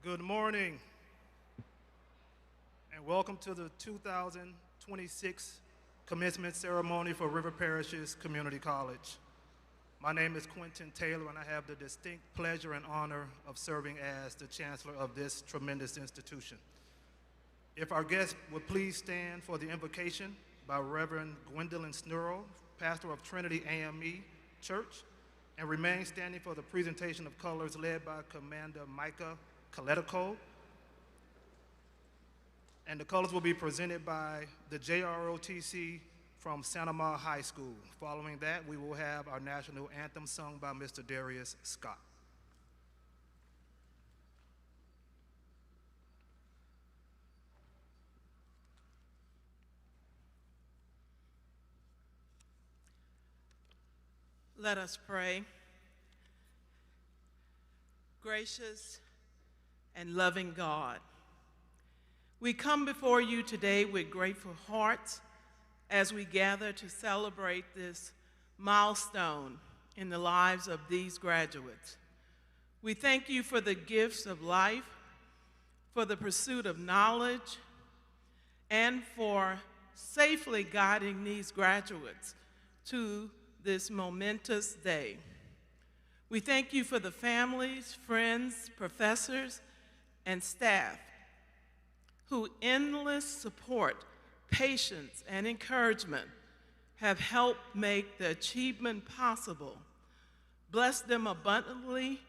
Good morning, and welcome to the 2026 Commencement Ceremony for River Parishes Community College. My name is Quentin Taylor, and I have the distinct pleasure and honor of serving as the Chancellor of this tremendous institution. If our guests would please stand for the invocation by Reverend Gwendolyn Snurl, pastor of Trinity AME Church, and remain standing for the presentation of colors led by Commander Micah Kaletico. And the colors will be presented by the JROTC from Santa Ma High School. Following that, we will have our national anthem sung by Mr. Darius Scott. Let us pray. Gracious and loving God, we come before you today with grateful hearts as we gather to celebrate this milestone in the lives of these graduates. We thank you for the gifts of life, for the pursuit of knowledge, and for safely guiding these graduates to this momentous day. We thank you for the families, friends, professors, and staff who endless support, patience, and encouragement have helped make the achievement possible. Bless them abundantly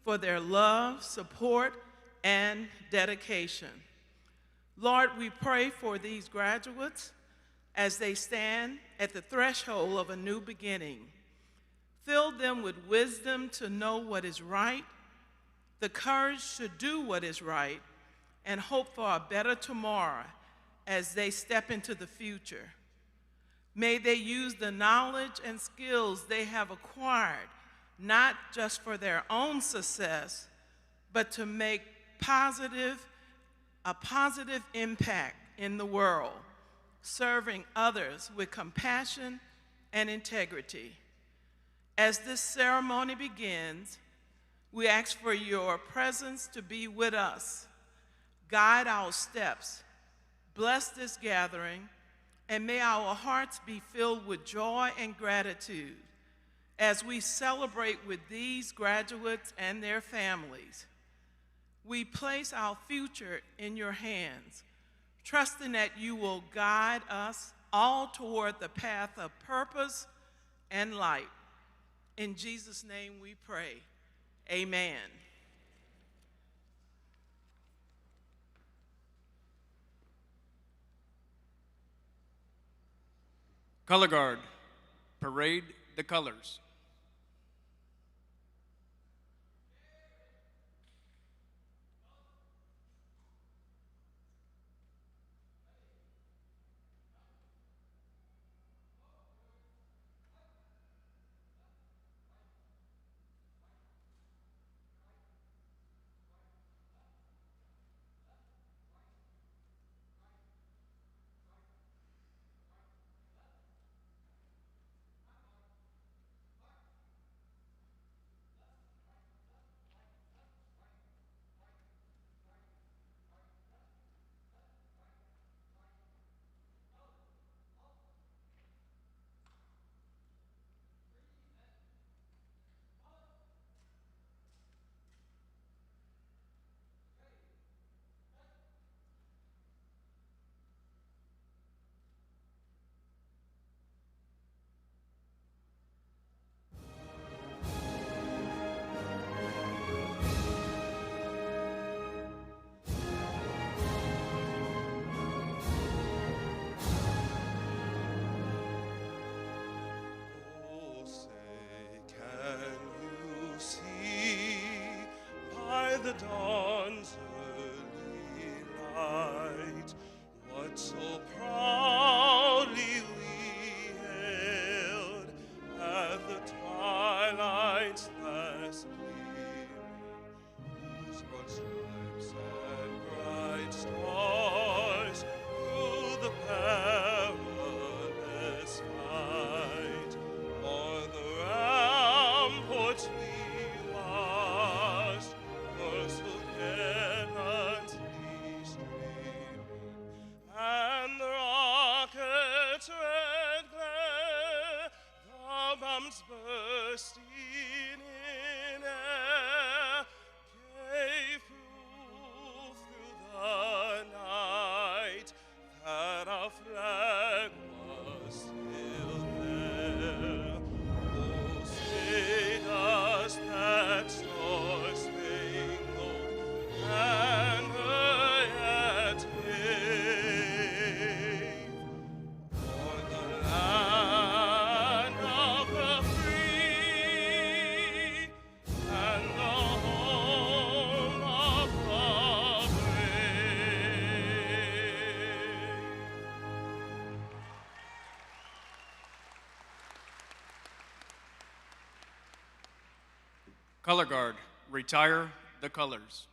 for their love, support, and dedication. Lord, we pray for these graduates as they stand at the threshold of a new beginning. Fill them with wisdom to know what is right, the courage to do what is right, and hope for a better tomorrow as they step into the future. May they use the knowledge and skills they have acquired, not just for their own success, but to make a positive impact in the world, serving others with compassion and integrity. As this ceremony begins, we ask for your presence to be with us. Guide our steps, bless this gathering, and may our hearts be filled with joy and gratitude as we celebrate with these graduates and their families. We place our future in your hands, trusting that you will guide us all toward the path of purpose and light. In Jesus' name we pray, amen. Color Guard, parade the colors. The dawn's early light, what so proudly we hailed at the twilight's last gleaming, whose broad stripes and bright stars through the perilous fight o'er the ramparts we watched. Merciful arms bursting in air gave proof through the night that our flag was still there. Oh, say does that star-spangled banner yet wave o'er the land of the free and the home of the brave. Color guard, retire the colors.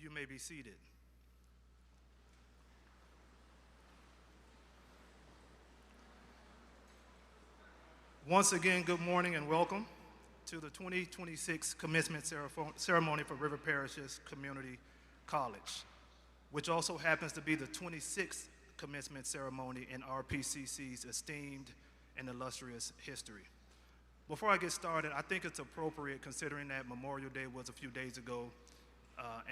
You may be seated. Once again, good morning and welcome to the 2026 Commencement Ceremony for River Parishes Community College, which also happens to be the 26th commencement ceremony in RPCC's esteemed and illustrious history. Before I get started, I think it's appropriate, considering that Memorial Day was a few days ago,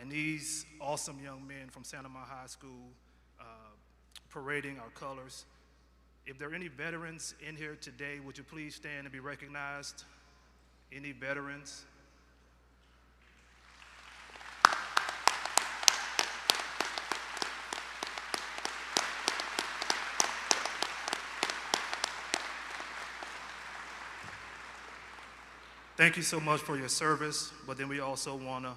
and these awesome young men from Santa Maria High School parading our colors. If there are any veterans in here today, would you please stand and be recognized? Any veterans? Thank you so much for your service, but then we also want to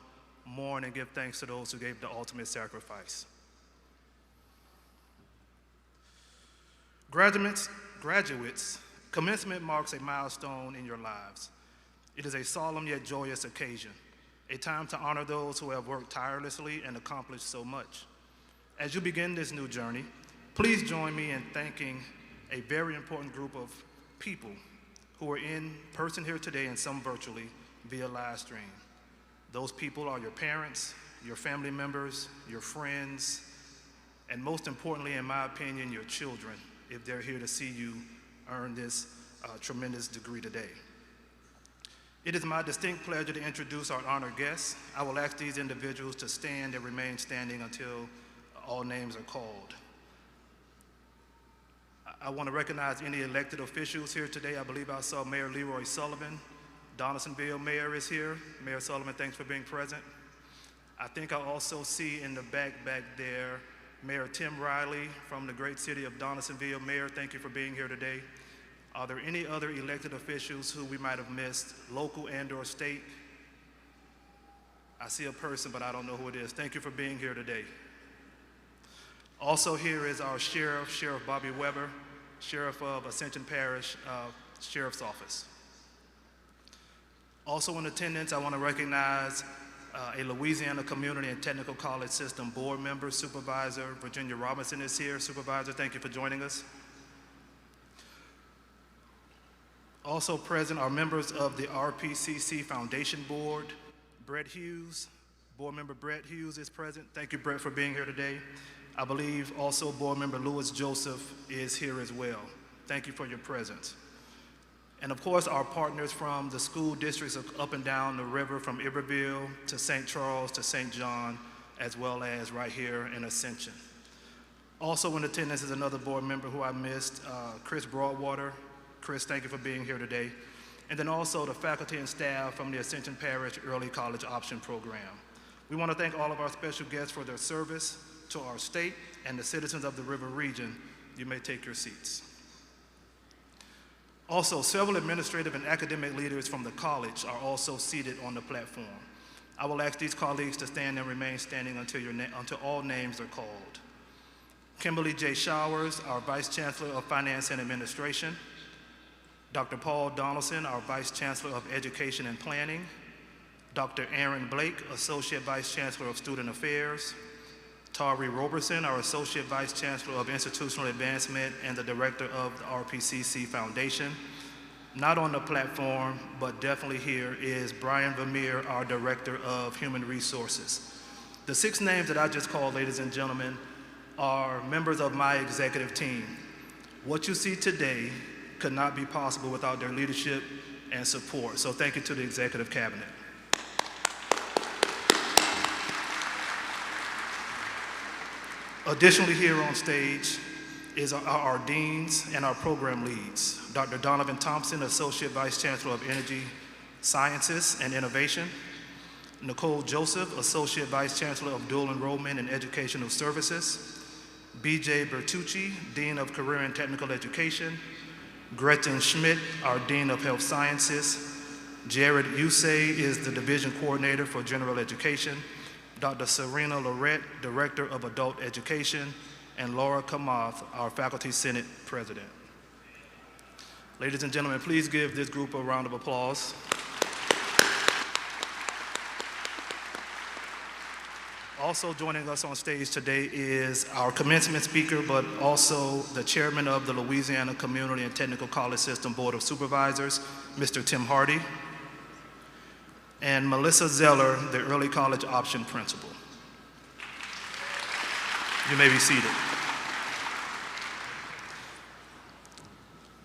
mourn and give thanks to those who gave the ultimate sacrifice. Graduates, commencement marks a milestone in your lives. It is a solemn yet joyous occasion, a time to honor those who have worked tirelessly and accomplished so much. As you begin this new journey, please join me in thanking a very important group of people who are in person here today and some virtually via live stream. Those people are your parents, your family members, your friends, and most importantly, in my opinion, your children, if they're here to see you earn this tremendous degree today. It is my distinct pleasure to introduce our honored guests. I will ask these individuals to stand and remain standing until all names are called. I want to recognize any elected officials here today. I believe I saw Mayor Leroy Sullivan. Donaldsonville Mayor is here. Mayor Sullivan, thanks for being present. I think I also see in the back there, Mayor Tim Riley from the great city of Donaldsonville. Mayor, thank you for being here today. Are there any other elected officials who we might have missed, local and/or state? I see a person, but I don't know who it is. Thank you for being here today. Also here is our sheriff, Sheriff Bobby Weber, Sheriff of Ascension Parish Sheriff's Office. Also in attendance, I want to recognize a Louisiana Community and Technical College System board member, Supervisor Virginia Robinson is here. Supervisor, thank you for joining us. Also present are members of the RPCC Foundation Board. Brett Hughes, board member Brett Hughes is present. Thank you, Brett, for being here today. I believe also board member Lewis Joseph is here as well. Thank you for your presence. And of course, our partners from the school districts up and down the river, from Iberville to St. Charles to St. John, as well as right here in Ascension. Also in attendance is another board member who I missed, Chris Broadwater. Chris, thank you for being here today. And then also the faculty and staff from the Ascension Parish Early College Option Program. We want to thank all of our special guests for their service to our state and the citizens of the River region You may take your seats. Also, several administrative and academic leaders from the college are also seated on the platform. I will ask these colleagues to stand and remain standing until all names are called. Kimberly J. Showers, our Vice Chancellor of Finance and Administration. Dr. Paul Donaldson, our Vice Chancellor of Education and Planning. Dr. Aaron Blake, Associate Vice Chancellor of Student Affairs. Tari Roberson, our Associate Vice Chancellor of Institutional Advancement and the Director of the RPCC Foundation. Not on the platform, but definitely here, is Brian Vermeer, our Director of Human Resources. The 6 names that I just called, ladies and gentlemen, are members of my executive team. What you see today could not be possible without their leadership and support. So thank you to the Executive Cabinet. Additionally, here on stage is our deans and our program leads. Dr. Donovan Thompson, Associate Vice Chancellor of Energy Sciences and Innovation. Nicole Joseph, Associate Vice Chancellor of Dual Enrollment and Educational Services. B.J. Bertucci, Dean of Career and Technical Education. Gretchen Schmidt, our Dean of Health Sciences. Jared Usay is the Division Coordinator for General Education. Dr. Serena Lorette, Director of Adult Education, and Laura Kamath, our Faculty Senate President. Ladies and gentlemen, please give this group a round of applause. Also joining us on stage today is our commencement speaker, but also the chairman of the Louisiana Community and Technical College System Board of Supervisors, Mr. Tim Hardy, and Melissa Zeller, the early college option principal. You may be seated.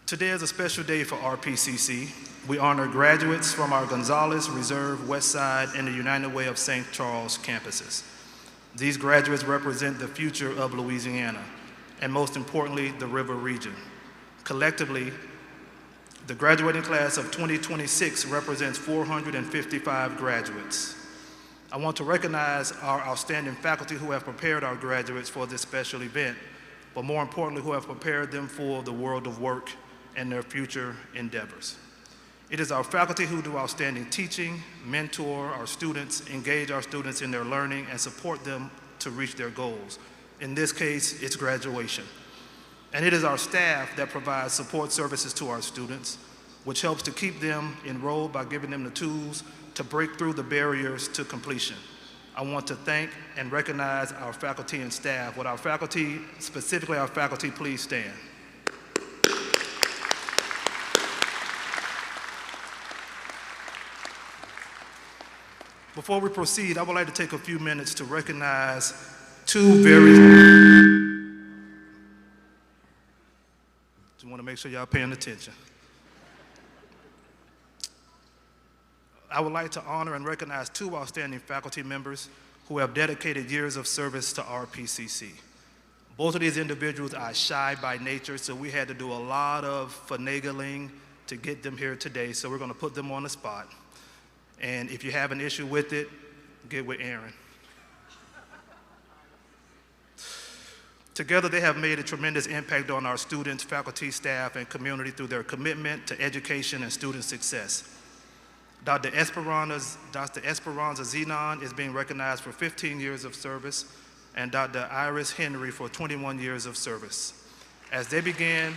Today is a special day for RPCC. We honor graduates from our Gonzales, Reserve, Westside, and the United Way of St. Charles campuses. These graduates represent the future of Louisiana, and most importantly, the River region. Collectively, the graduating class of 2026 represents 455 graduates. I want to recognize our outstanding faculty who have prepared our graduates for this special event, but more importantly, who have prepared them for the world of work and their future endeavors. It is our faculty who do outstanding teaching, mentor our students, engage our students in their learning, and support them to reach their goals. In this case, it's graduation. And it is our staff that provides support services to our students, which helps to keep them enrolled by giving them the tools to break through the barriers to completion. I want to thank and recognize our faculty and staff. Would our faculty, specifically our faculty, please stand? Before we proceed, I would like to take a few minutes to recognize two very... Just want to make sure y'all paying attention. I would like to honor and recognize two outstanding faculty members who have dedicated years of service to RPCC. Both of these individuals are shy by nature, so we had to do a lot of finagling to get them here today, so we're going to put them on the spot. And if you have an issue with it, get with Aaron. Together, they have made a tremendous impact on our students, faculty, staff, and community through their commitment to education and student success. Dr. Esperanza Zenon is being recognized for 15 years of service, and Dr. Iris Henry for 21 years of service. As they begin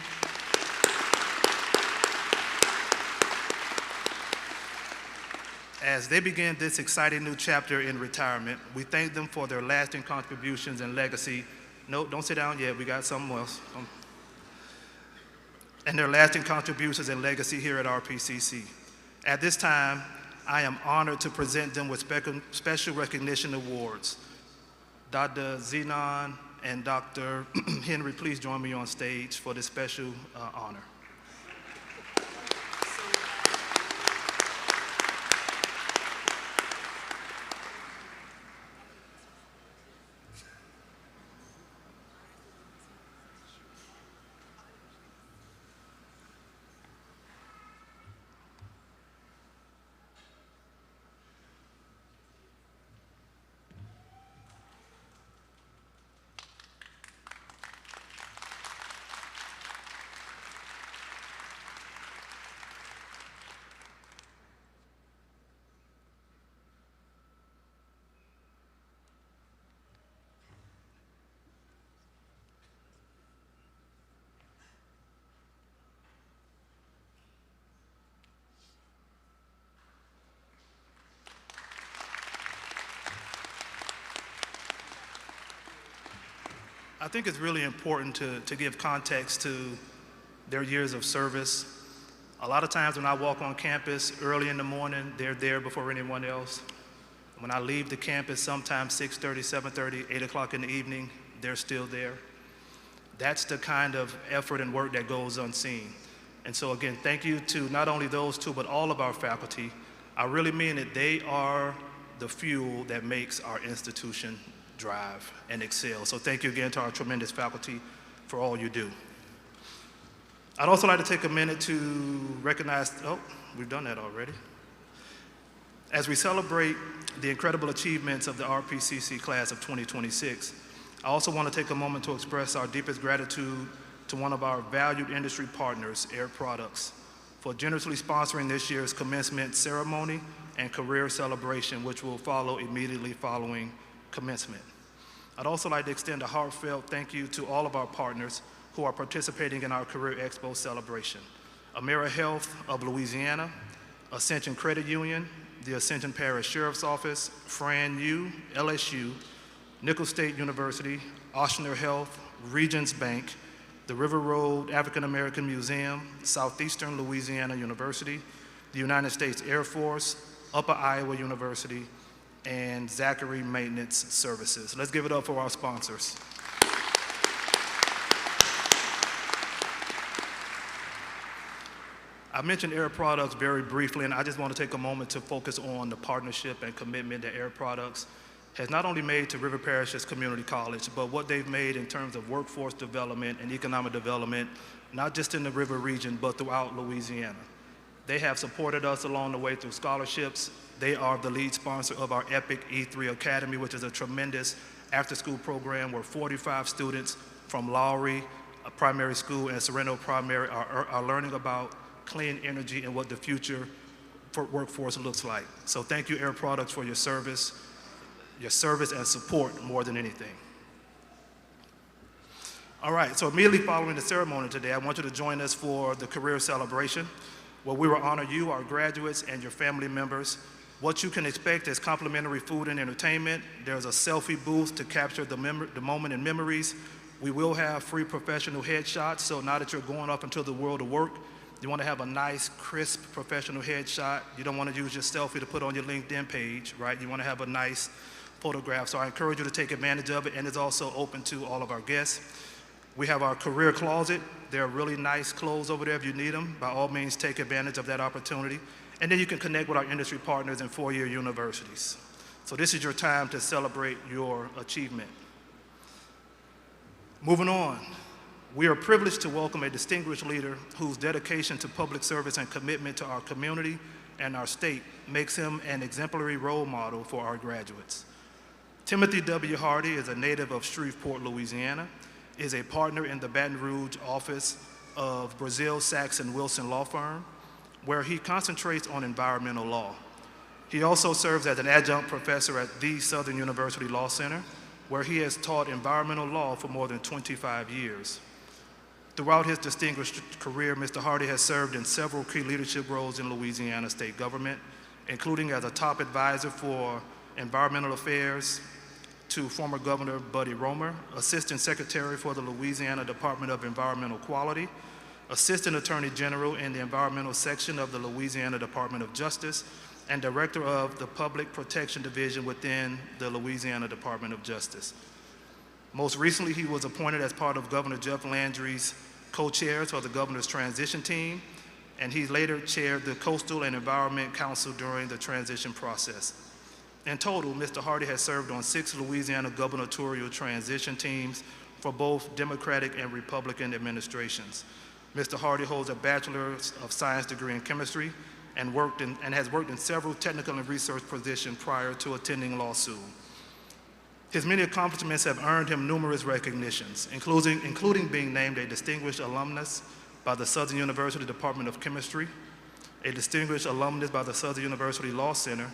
this exciting new chapter in retirement, we thank them for their lasting contributions and legacy. No, don't sit down yet, we got something else. And their lasting contributions and legacy here at RPCC. At this time, I am honored to present them with special recognition awards. Dr. Zenon and Dr. Henry, please join me on stage for this special honor. I think it's really important to give context to their years of service. A lot of times when I walk on campus early in the morning, they're there before anyone else. When I leave the campus, sometimes 6:30, 7:30, 8 o'clock in the evening, they're still there. That's the kind of effort and work that goes unseen. And so again, thank you to not only those two, but all of our faculty. I really mean it. They are the fuel that makes our institution drive and excel. So thank you again to our tremendous faculty for all you do. I'd also like to take a minute to recognize, oh, we've done that already. As we celebrate the incredible achievements of the RPCC class of 2026, I also want to take a moment to express our deepest gratitude to one of our valued industry partners, Air Products, for generously sponsoring this year's commencement ceremony and career celebration, which will follow immediately following commencement. I'd also like to extend a heartfelt thank you to all of our partners who are participating in our Career Expo celebration. Amera Health of Louisiana, Ascension Credit Union, the Ascension Parish Sheriff's Office, Fran U, LSU, Nicholls State University, Ochsner Health, Regions Bank, the River Road African American Museum, Southeastern Louisiana University, the United States Air Force, Upper Iowa University, and Zachary Maintenance Services. Let's give it up for our sponsors. I mentioned Air Products very briefly, and I just want to take a moment to focus on the partnership and commitment that Air Products has not only made to River Parishes Community College, but what they've made in terms of workforce development and economic development, not just in the River region, but throughout Louisiana. They have supported us along the way through scholarships. They are the lead sponsor of our EPIC E3 Academy, which is a tremendous after-school program where 45 students from Lowry Primary School and Sorrento Primary are learning about clean energy and what the future for workforce looks like. So thank you, Air Products, for your service and support more than anything. All right, so immediately following the ceremony today, I want you to join us for the career celebration, where we will honor you, our graduates, and your family members. What you can expect is complimentary food and entertainment. There's a selfie booth to capture the moment and memories. We will have free professional headshots, so now that you're going off into the world of work, you want to have a nice, crisp, professional headshot. You don't want to use your selfie to put on your LinkedIn page, right? You want to have a nice photograph. So I encourage you to take advantage of it, and it's also open to all of our guests. We have our career closet. There are really nice clothes over there if you need them. By all means, take advantage of that opportunity. And then you can connect with our industry partners and four-year universities. So this is your time to celebrate your achievement. Moving on. We are privileged to welcome a distinguished leader whose dedication to public service and commitment to our community and our state makes him an exemplary role model for our graduates. Timothy W. Hardy is a native of Shreveport, Louisiana, is a partner in the Baton Rouge office of Brazil, Saxon, Wilson Law Firm, where he concentrates on environmental law. He also serves as an adjunct professor at the Southern University Law Center, where he has taught environmental law for more than 25 years. Throughout his distinguished career, Mr. Hardy has served in several key leadership roles in Louisiana state government, including as a top advisor for environmental affairs to former Governor Buddy Roemer, Assistant Secretary for the Louisiana Department of Environmental Quality, Assistant Attorney General in the Environmental Section of the Louisiana Department of Justice, and Director of the Public Protection Division within the Louisiana Department of Justice. Most recently, he was appointed as part of Governor Jeff Landry's co-chairs for the Governor's Transition Team, and he later chaired the Coastal and Environment Council during the transition process. In total, Mr. Hardy has served on 6 Louisiana gubernatorial transition teams for both Democratic and Republican administrations. Mr. Hardy holds a Bachelor of Science degree in chemistry and has worked in several technical and research positions prior to attending law school. His many accomplishments have earned him numerous recognitions, including being named a distinguished alumnus by the Southern University Department of Chemistry, a distinguished alumnus by the Southern University Law Center,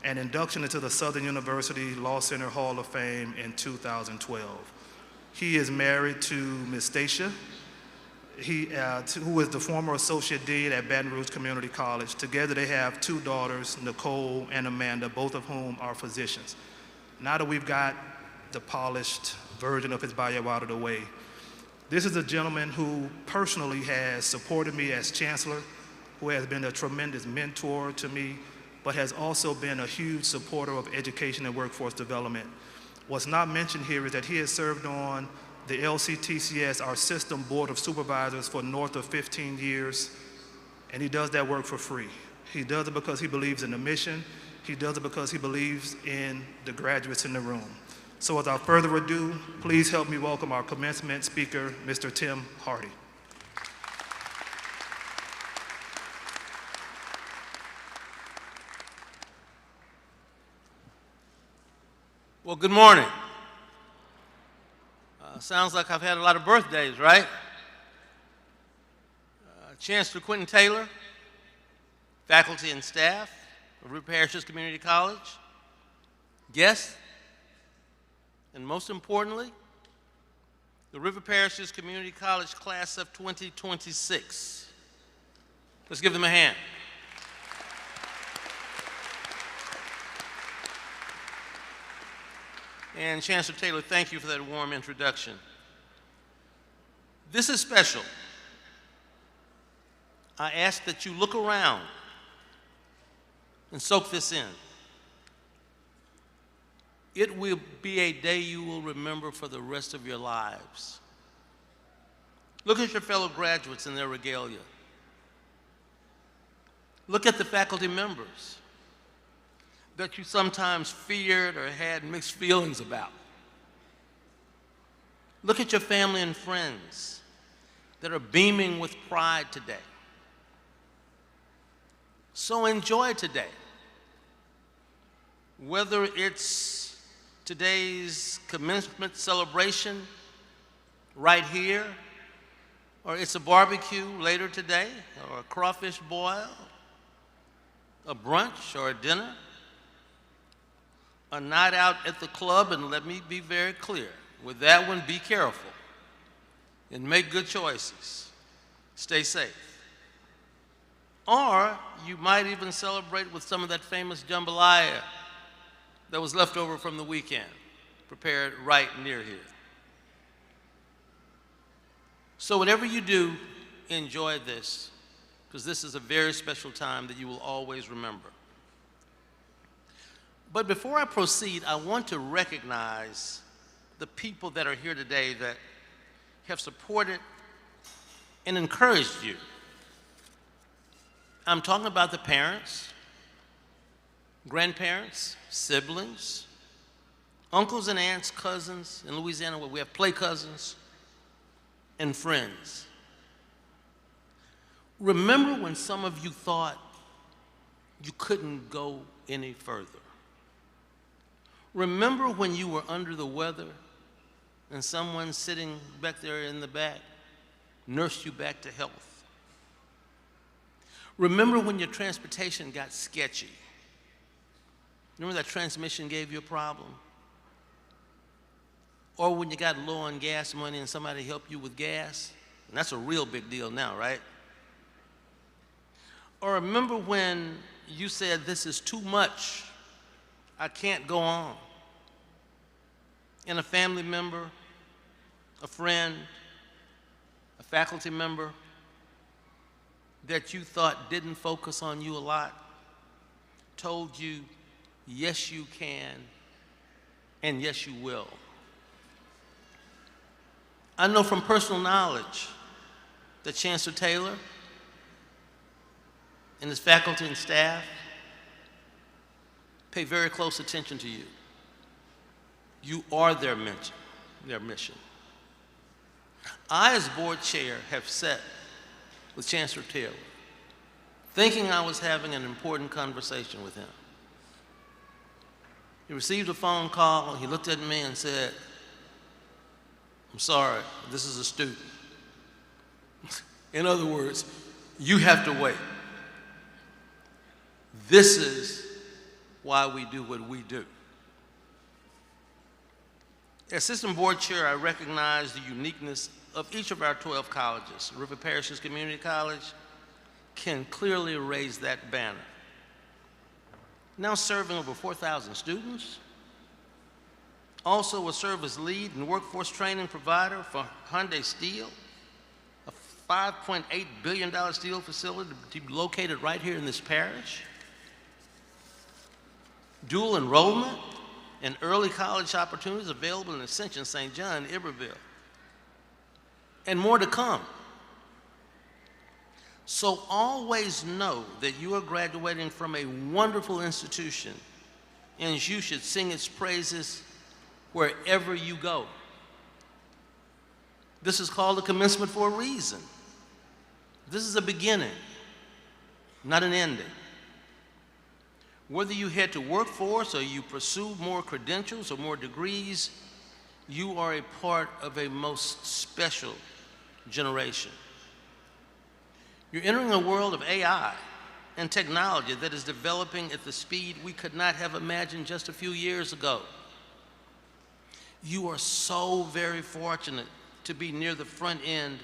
and induction into the Southern University Law Center Hall of Fame in 2012. He is married to Ms. Stacia, who is the former Associate Dean at Baton Rouge Community College. Together they have 2 daughters, Nicole and Amanda, both of whom are physicians. Now that we've got the polished version of his bio out of the way. This is a gentleman who personally has supported me as chancellor, who has been a tremendous mentor to me, but has also been a huge supporter of education and workforce development. What's not mentioned here is that he has served on the LCTCS, our system board of supervisors, for north of 15 years, and he does that work for free. He does it because he believes in the mission. He does it because he believes in the graduates in the room. So without further ado, please help me welcome our commencement speaker, Mr. Tim Hardy. Well, good morning. Sounds like I've had a lot of birthdays, right? Chancellor Quentin Taylor, faculty and staff of River Parishes Community College, guests, and most importantly, the River Parishes Community College class of 2026. Let's give them a hand. And Chancellor Taylor, thank you for that warm introduction. This is special. I ask that you look around and soak this in. It will be a day you will remember for the rest of your lives. Look at your fellow graduates in their regalia. Look at the faculty members that you sometimes feared or had mixed feelings about. Look at your family and friends that are beaming with pride today. So enjoy today. Whether it's today's commencement celebration right here, or it's a barbecue later today, or a crawfish boil, a brunch or a dinner, a night out at the club, and let me be very clear, with that one, be careful and make good choices. Stay safe. Or you might even celebrate with some of that famous jambalaya that was left over from the weekend, prepared right near here. So whatever you do, enjoy this, because this is a very special time that you will always remember. But before I proceed, I want to recognize the people that are here today that have supported and encouraged you. I'm talking about the parents, grandparents, siblings, uncles and aunts, cousins. In Louisiana, where we have play cousins, and friends. Remember when some of you thought you couldn't go any further? Remember when you were under the weather and someone sitting back there in the back nursed you back to health? Remember when your transportation got sketchy? Remember that transmission gave you a problem? Or when you got low on gas money and somebody helped you with gas? And that's a real big deal now, right? Or remember when you said, this is too much, I can't go on, and a family member, a friend, a faculty member that you thought didn't focus on you a lot told you, yes, you can, and yes, you will. I know from personal knowledge that Chancellor Taylor and his faculty and staff pay very close attention to you. You are their mission. I, as board chair, have sat with Chancellor Taylor, thinking I was having an important conversation with him. He received a phone call, he looked at me and said, I'm sorry, this is a student. In other words, you have to wait. This is why we do what we do. As System Board Chair, I recognize the uniqueness of each of our 12 colleges. River Parishes Community College can clearly raise that banner. Now serving over 4,000 students, Also will serve as lead and workforce training provider for Hyundai Steel, a $5.8 billion steel facility to be located right here in this parish. Dual enrollment and early college opportunities available in Ascension, St. John, Iberville, and more to come. So always know that you are graduating from a wonderful institution, and you should sing its praises wherever you go. This is called a commencement for a reason. This is a beginning, not an ending. Whether you head to workforce or you pursue more credentials or more degrees, you are a part of a most special generation. You're entering a world of AI and technology that is developing at the speed we could not have imagined just a few years ago. You are so very fortunate to be near the front end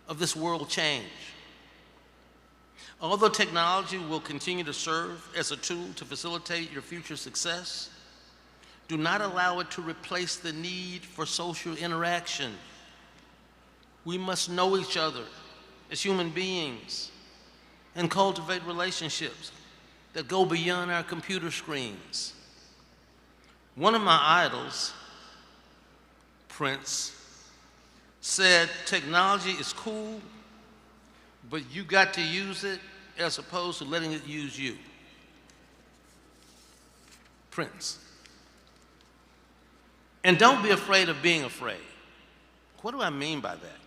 of this world change. Although technology will continue to serve as a tool to facilitate your future success, do not allow it to replace the need for social interaction. We must know each other as human beings and cultivate relationships that go beyond our computer screens. One of my idols, Prince, said technology is cool, but you got to use it as opposed to letting it use you. Prince. And don't be afraid of being afraid. What do I mean by that?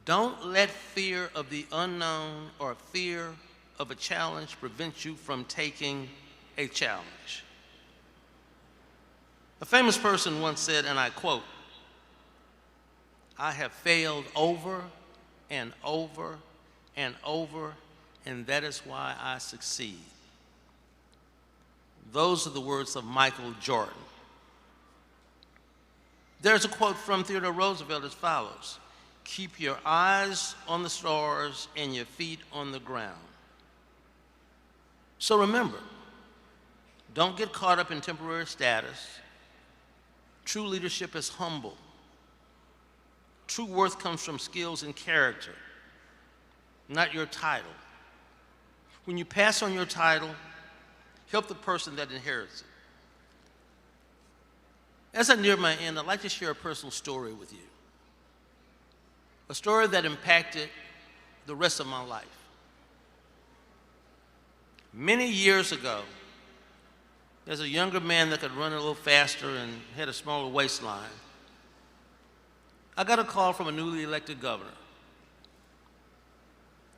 Don't let fear of the unknown or fear of a challenge prevent you from taking a challenge. A famous person once said, and I quote, "I have failed over and over and over, and that is why I succeed." Those are the words of Michael Jordan. There's a quote from Theodore Roosevelt as follows: "Keep your eyes on the stars and your feet on the ground." So remember, don't get caught up in temporary status. True leadership is humble. True worth comes from skills and character, not your title. When you pass on your title, help the person that inherits it. As I near my end, I'd like to share a personal story with you. A story that impacted the rest of my life. Many years ago, as a younger man that could run a little faster and had a smaller waistline, I got a call from a newly elected governor.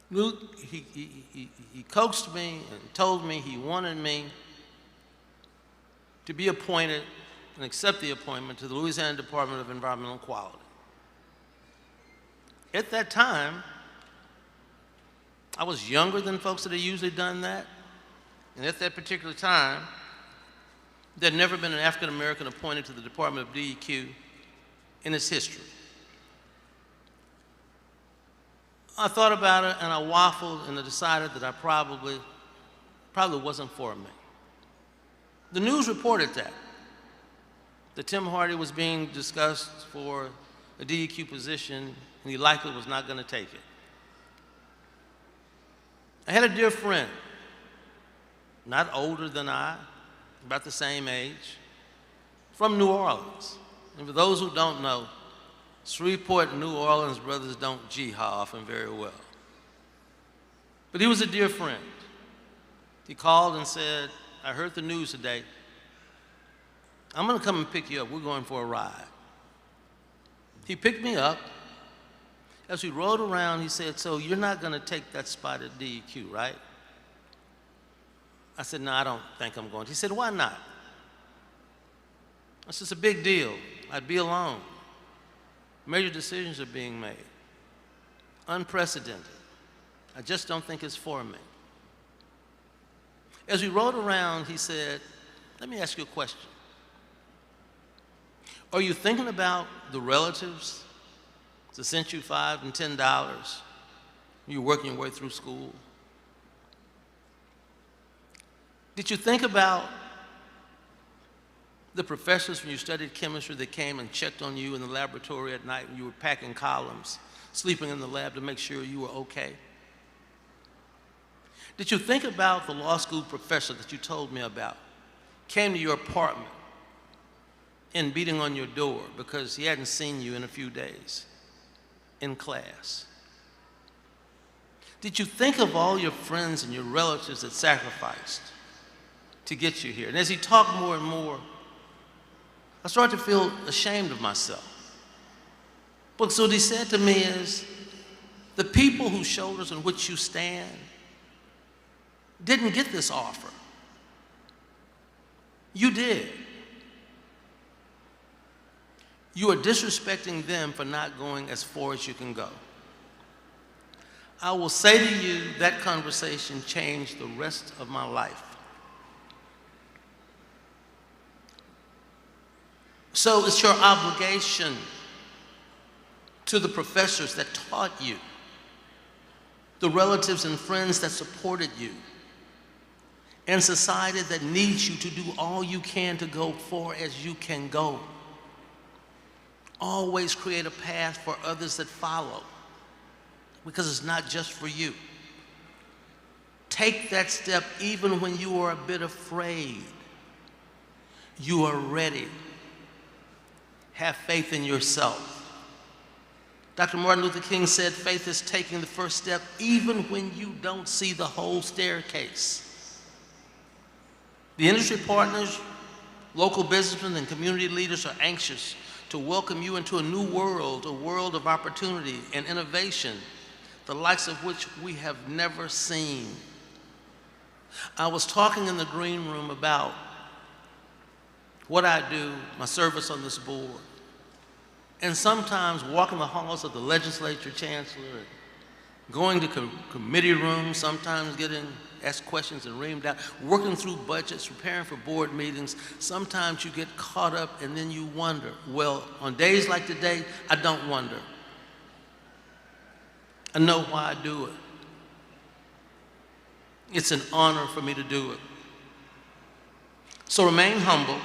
He coaxed me and told me he wanted me to be appointed and accept the appointment to the Louisiana Department of Environmental Quality. At that time, I was younger than folks that had usually done that, and at that particular time, there had never been an African American appointed to the Department of DEQ in its history. I thought about it and I waffled and I decided that I probably wasn't for me. The news reported that Tim Hardy was being discussed for a DEQ position and he likely was not going to take it. I had a dear friend, not older than I, about the same age, from New Orleans. And for those who don't know, Shreveport and New Orleans brothers don't jihad often very well. But he was a dear friend. He called and said, "I heard the news today. I'm going to come and pick you up. We're going for a ride." He picked me up. As we rode around, he said, "So you're not going to take that spot at DEQ, right?" I said, "No, I don't think I'm going to." He said, "Why not?" I said, "It's a big deal. I'd be alone. Major decisions are being made. Unprecedented. I just don't think it's for me." As we rode around, he said, "Let me ask you a question. Are you thinking about the relatives that sent you $5 and $10 when you're working your way through school? Did you think about The professors when you studied chemistry that came and checked on you in the laboratory at night when you were packing columns, sleeping in the lab to make sure you were okay? Did you think about the law school professor that you told me about, came to your apartment and beating on your door because he hadn't seen you in a few days in class? Did you think of all your friends and your relatives that sacrificed to get you here? And as he talked more and more, I started to feel ashamed of myself. But so what he said to me is, the people whose shoulders on which you stand didn't get this offer. You did. You are disrespecting them for not going as far as you can go. I will say to you, that conversation changed the rest of my life. So it's your obligation to the professors that taught you, the relatives and friends that supported you, and society that needs you to do all you can to go far as you can go. Always create a path for others that follow, because it's not just for you. Take that step even when you are a bit afraid. You are ready. Have faith in yourself. Dr. Martin Luther King said faith is taking the first step even when you don't see the whole staircase. The industry partners, local businessmen, and community leaders are anxious to welcome you into a new world, a world of opportunity and innovation, the likes of which we have never seen. I was talking in the green room about what I do, my service on this board, and sometimes walking the halls of the legislature, chancellor, and going to committee rooms, sometimes getting asked questions and reamed out, working through budgets, preparing for board meetings. Sometimes you get caught up and then you wonder. Well, on days like today, I don't wonder. I know why I do it. It's an honor for me to do it. So remain humble,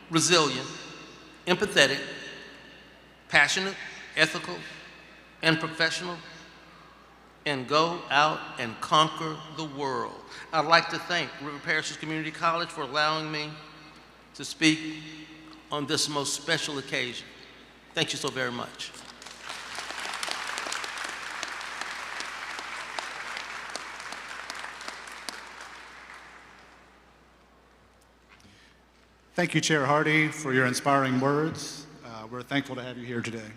resilient, empathetic, passionate, ethical, and professional, and go out and conquer the world. I'd like to thank River Parishes Community College for allowing me to speak on this most special occasion. Thank you so very much. Thank you, Chair Hardy, for your inspiring words. We're thankful to have you here today.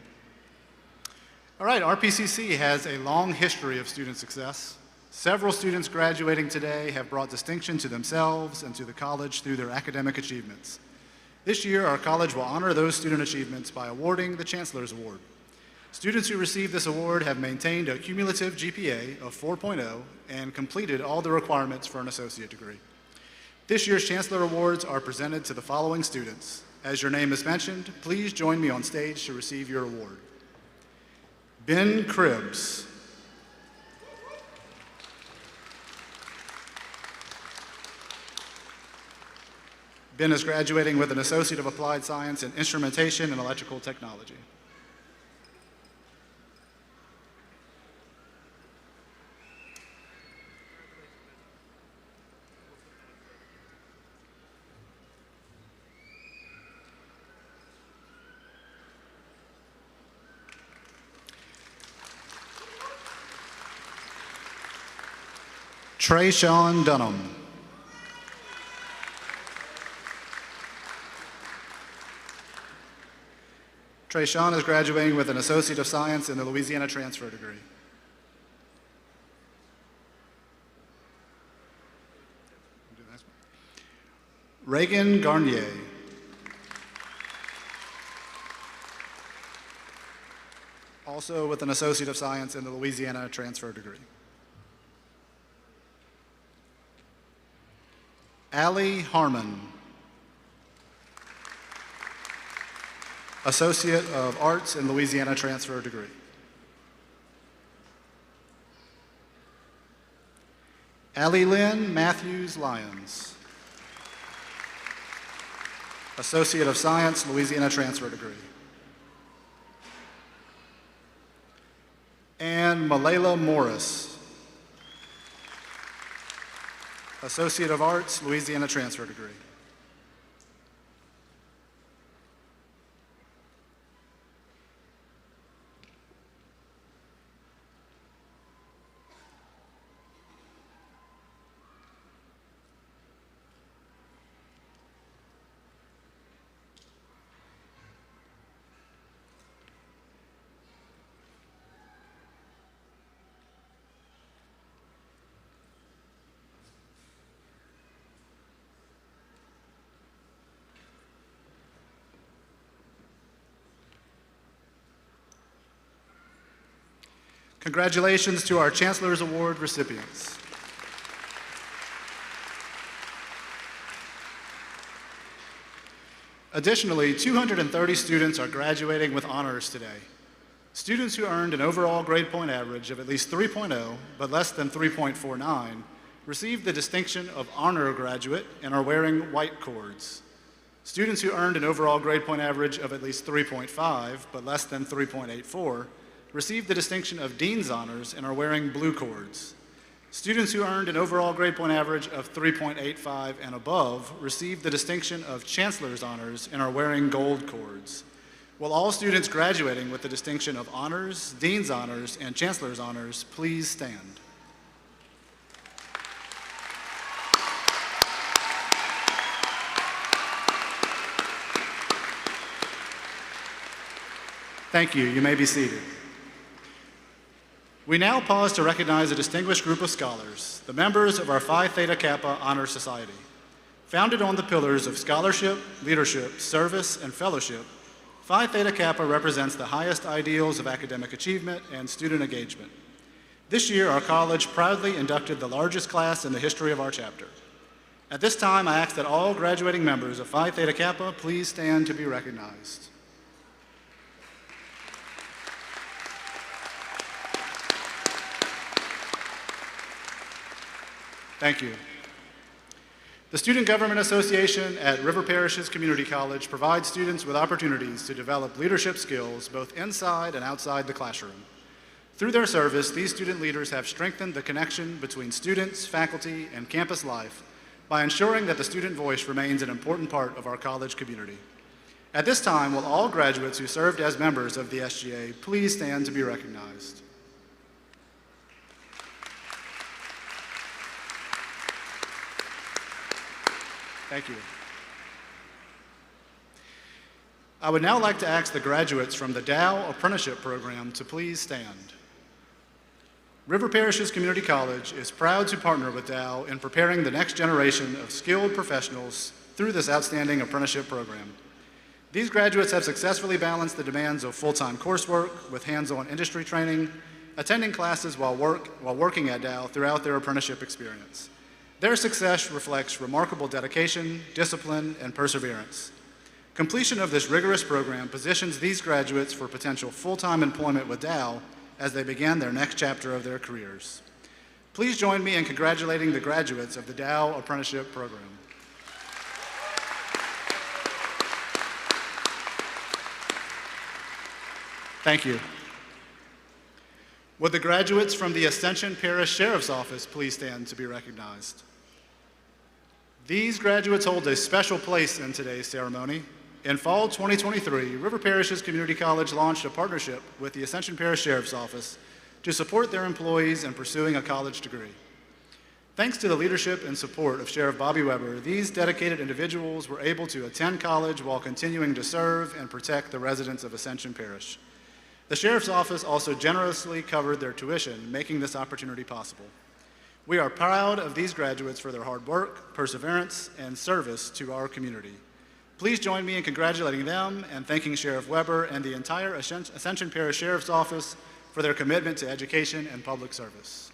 All right, RPCC has a long history of student success. Several students graduating today have brought distinction to themselves and to the college through their academic achievements. This year, our college will honor those student achievements by awarding the Chancellor's Award. Students who receive this award have maintained a cumulative GPA of 4.0 and completed all the requirements for an associate degree. This year's Chancellor Awards are presented to the following students. As your name is mentioned, please join me on stage to receive your award. Ben Cribbs. Ben is graduating with an Associate of Applied Science in Instrumentation and Electrical Technology. Trayshawn Dunham. Trayshawn is graduating with an Associate of Science in the Louisiana Transfer degree. Reagan Garnier. Also with an Associate of Science in the Louisiana Transfer degree. Allie Harmon, Associate of Arts in Louisiana Transfer degree. Allie Lynn Matthews Lyons, Associate of Science, Louisiana transfer degree. And Malayla Morris, Associate of Arts, Louisiana transfer degree. Congratulations to our Chancellor's Award recipients. Additionally, 230 students are graduating with honors today. Students who earned an overall grade point average of at least 3.0, but less than 3.49, received the distinction of Honor Graduate and are wearing white cords. Students who earned an overall grade point average of at least 3.5, but less than 3.84, received the distinction of Dean's Honors and are wearing blue cords. Students who earned an overall grade point average of 3.85 and above received the distinction of Chancellor's Honors and are wearing gold cords. Will all students graduating with the distinction of Honors, Dean's Honors, and Chancellor's Honors please stand? Thank you. You may be seated. We now pause to recognize a distinguished group of scholars, the members of our Phi Theta Kappa Honor Society. Founded on the pillars of scholarship, leadership, service, and fellowship, Phi Theta Kappa represents the highest ideals of academic achievement and student engagement. This year, our college proudly inducted the largest class in the history of our chapter. At this time, I ask that all graduating members of Phi Theta Kappa please stand to be recognized. Thank you. The Student Government Association at River Parishes Community College provides students with opportunities to develop leadership skills both inside and outside the classroom. Through their service, these student leaders have strengthened the connection between students, faculty, and campus life by ensuring that the student voice remains an important part of our college community. At this time, will all graduates who served as members of the SGA please stand to be recognized? Thank you. I would now like to ask the graduates from the Dow Apprenticeship Program to please stand. River Parishes Community College is proud to partner with Dow in preparing the next generation of skilled professionals through this outstanding apprenticeship program. These graduates have successfully balanced the demands of full-time coursework with hands-on industry training, attending classes while working at Dow throughout their apprenticeship experience. Their success reflects remarkable dedication, discipline, and perseverance. Completion of this rigorous program positions these graduates for potential full-time employment with Dow as they begin their next chapter of their careers. Please join me in congratulating the graduates of the Dow Apprenticeship Program. Thank you. Would the graduates from the Ascension Parish Sheriff's Office please stand to be recognized? These graduates hold a special place in today's ceremony. In fall 2023, River Parishes Community College launched a partnership with the Ascension Parish Sheriff's Office to support their employees in pursuing a college degree. Thanks to the leadership and support of Sheriff Bobby Weber, these dedicated individuals were able to attend college while continuing to serve and protect the residents of Ascension Parish. The Sheriff's Office also generously covered their tuition, making this opportunity possible. We are proud of these graduates for their hard work, perseverance, and service to our community. Please join me in congratulating them and thanking Sheriff Weber and the entire Ascension Parish Sheriff's Office for their commitment to education and public service.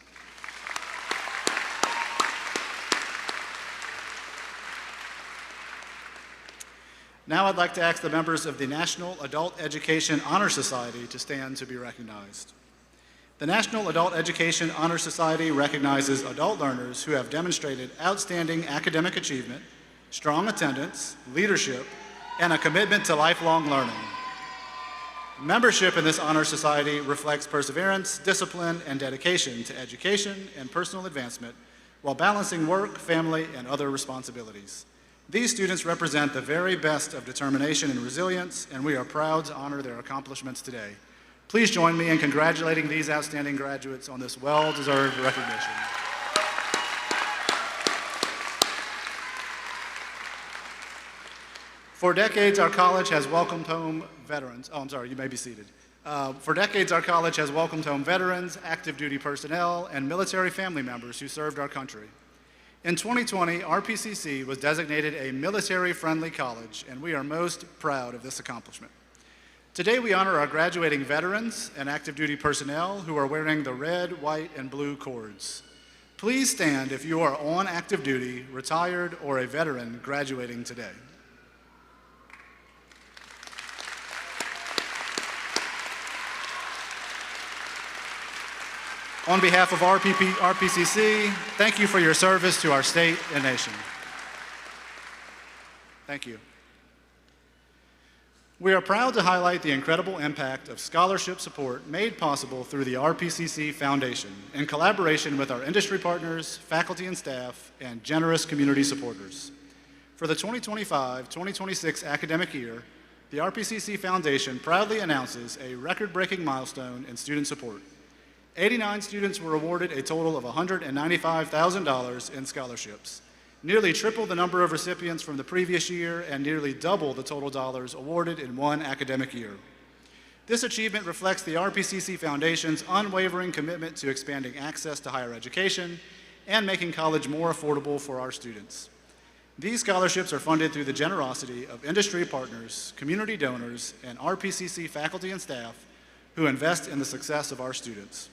Now I'd like to ask the members of the National Adult Education Honor Society to stand to be recognized. The National Adult Education Honor Society recognizes adult learners who have demonstrated outstanding academic achievement, strong attendance, leadership, and a commitment to lifelong learning. Membership in this honor society reflects perseverance, discipline, and dedication to education and personal advancement while balancing work, family, and other responsibilities. These students represent the very best of determination and resilience, and we are proud to honor their accomplishments today. Please join me in congratulating these outstanding graduates on this well-deserved recognition. For decades, our college has welcomed home veterans. Oh, I'm sorry, you may be seated. For decades, our college has welcomed home veterans, active duty personnel, and military family members who served our country. In 2020, RPCC was designated a military-friendly college, and we are most proud of this accomplishment. Today, we honor our graduating veterans and active duty personnel who are wearing the red, white, and blue cords. Please stand if you are on active duty, retired, or a veteran graduating today. On behalf of RPCC, thank you for your service to our state and nation. Thank you. We are proud to highlight the incredible impact of scholarship support made possible through the RPCC Foundation in collaboration with our industry partners, faculty and staff, and generous community supporters. For the 2025-2026 academic year, the RPCC Foundation proudly announces a record-breaking milestone in student support. 89 students were awarded a total of $195,000 in scholarships, nearly triple the number of recipients from the previous year and nearly double the total dollars awarded in one academic year. This achievement reflects the RPCC Foundation's unwavering commitment to expanding access to higher education and making college more affordable for our students. These scholarships are funded through the generosity of industry partners, community donors, and RPCC faculty and staff who invest in the success of our students.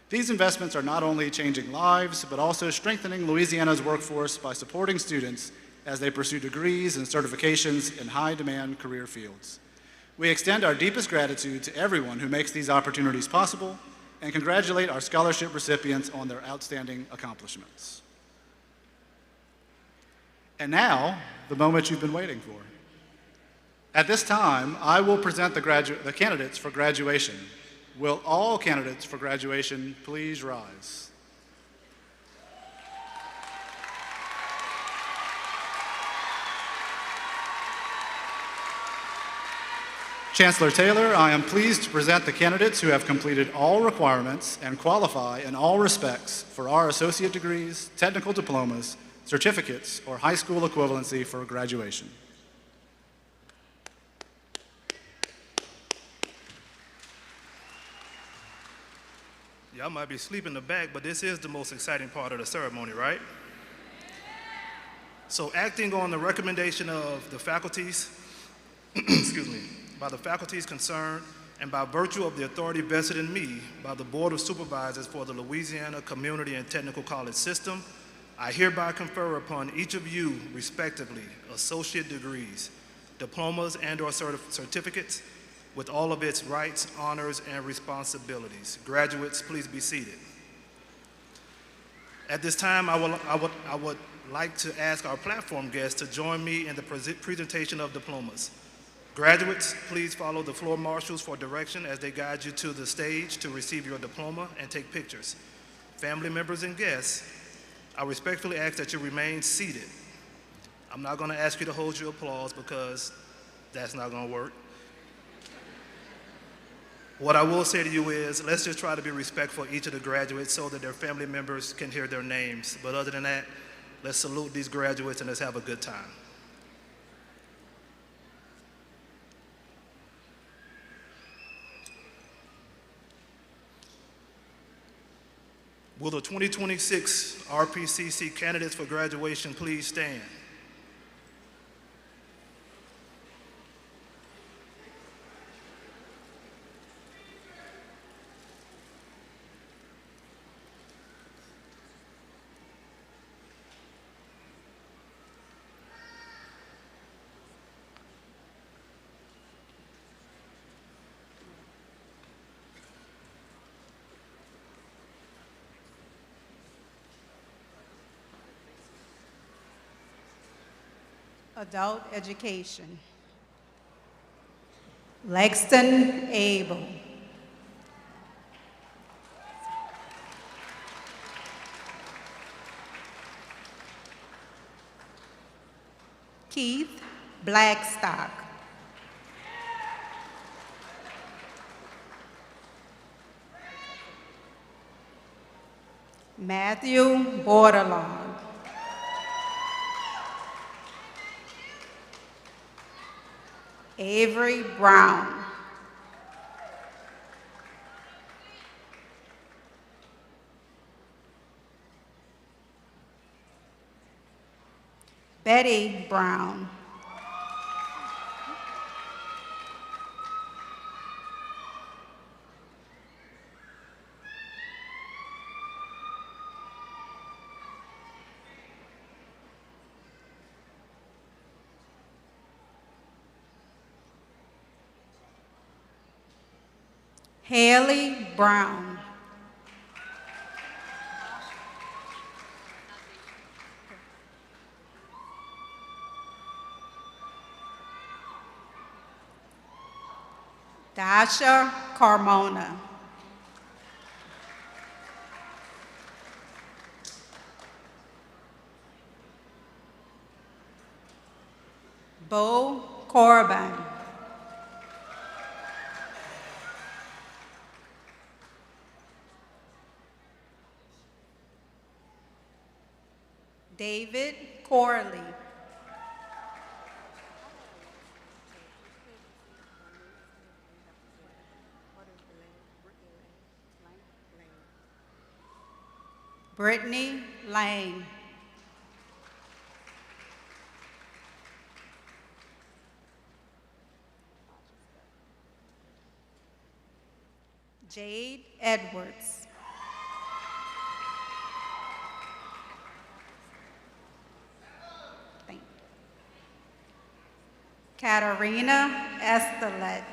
These investments are not only changing lives, but also strengthening Louisiana's workforce by supporting students as they pursue degrees and certifications in high-demand career fields. We extend our deepest gratitude to everyone who makes these opportunities possible and congratulate our scholarship recipients on their outstanding accomplishments. And now, the moment you've been waiting for. At this time, I will present the candidates for graduation. Will all candidates for graduation please rise? Chancellor Taylor, I am pleased to present the candidates who have completed all requirements and qualify in all respects for our associate degrees, technical diplomas, certificates, or high school equivalency for graduation. Y'all might be asleep in the back, but this is the most exciting part of the ceremony, right? So acting on the recommendation of the faculties, excuse me, by the faculties concerned, and by virtue of the authority vested in me by the Board of Supervisors for the Louisiana Community and Technical College System, I hereby confer upon each of you, respectively, associate degrees, diplomas, and/or certificates, with all of its rights, honors, and responsibilities. Graduates, please be seated. At this time, I would like to ask our platform guests to join me in the presentation of diplomas. Graduates, please follow the floor marshals for direction as they guide you to the stage to receive your diploma and take pictures. Family members and guests, I respectfully ask that you remain seated. I'm not going to ask you to hold your applause because that's not going to work. What I will say to you is, let's just try to be respectful of each of the graduates so that their family members can hear their names. But other than that, let's salute these graduates and let's have a good time. Will the 2026 RPCC candidates for graduation please stand? Adult education. Lexton Abel. Keith Blackstock. Matthew Bordelon. Avery Brown. Betty Brown. Haley Brown. Dasha Carmona. Bo Corbin. David Corley. Brittany Lang. Jade Edwards. Thank you. Katarina Estelet.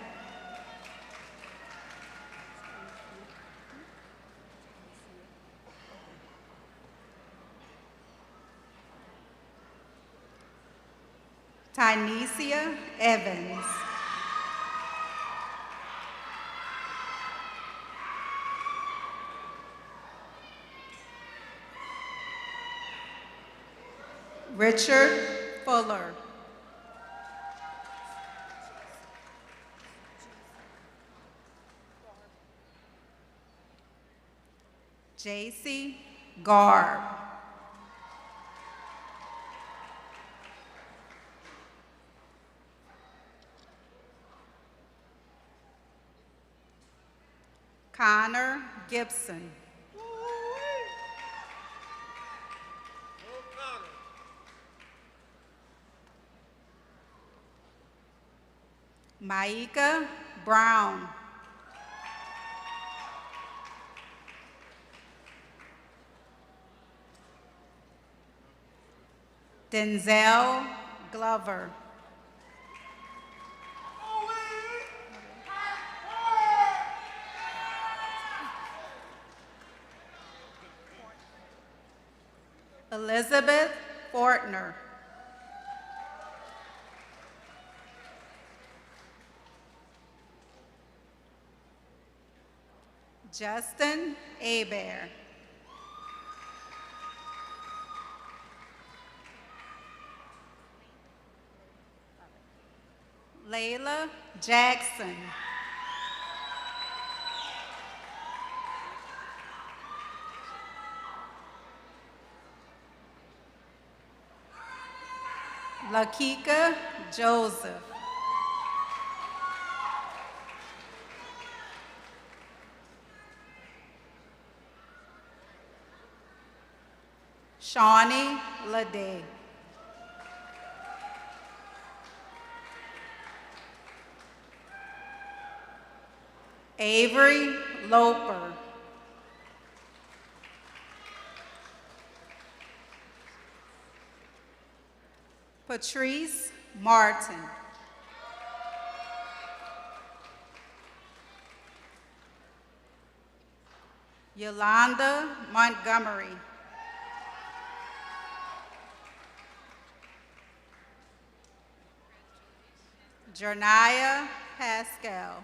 Tynesia Evans. Richard Fuller. JC Garb. Connor Gibson. Maika Brown. Denzel Glover. Elizabeth Fortner. Justin Abear. Layla Jackson. Lakika Joseph. Shawnee Lede. Avery Loper. Patrice Martin. Yolanda Montgomery. Jerniah Pascal.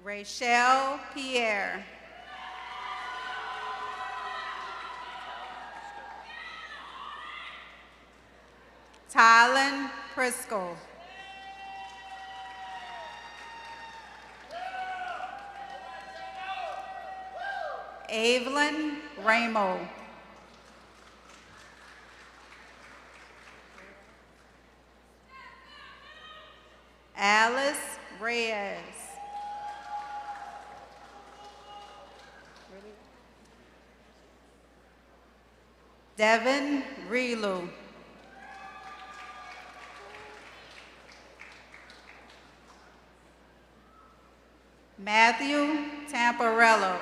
Rachel Pierre. Tylen Prisco. Evelyn Ramo. Alice Reyes. Devin Relu. Matthew Tamparello.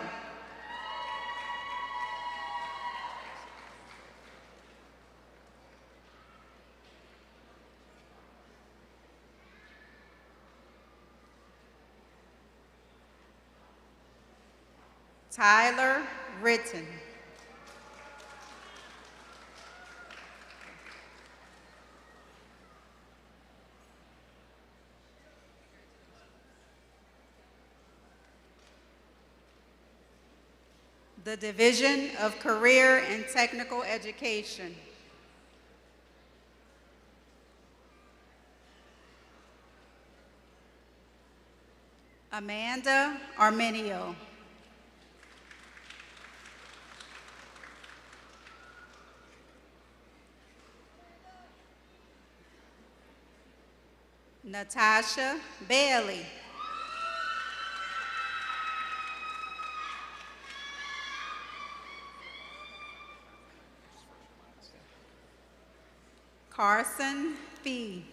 Tyler Ritten. The Division of Career and Technical Education. Amanda Arminio. Natasha Bailey. Carson Fee.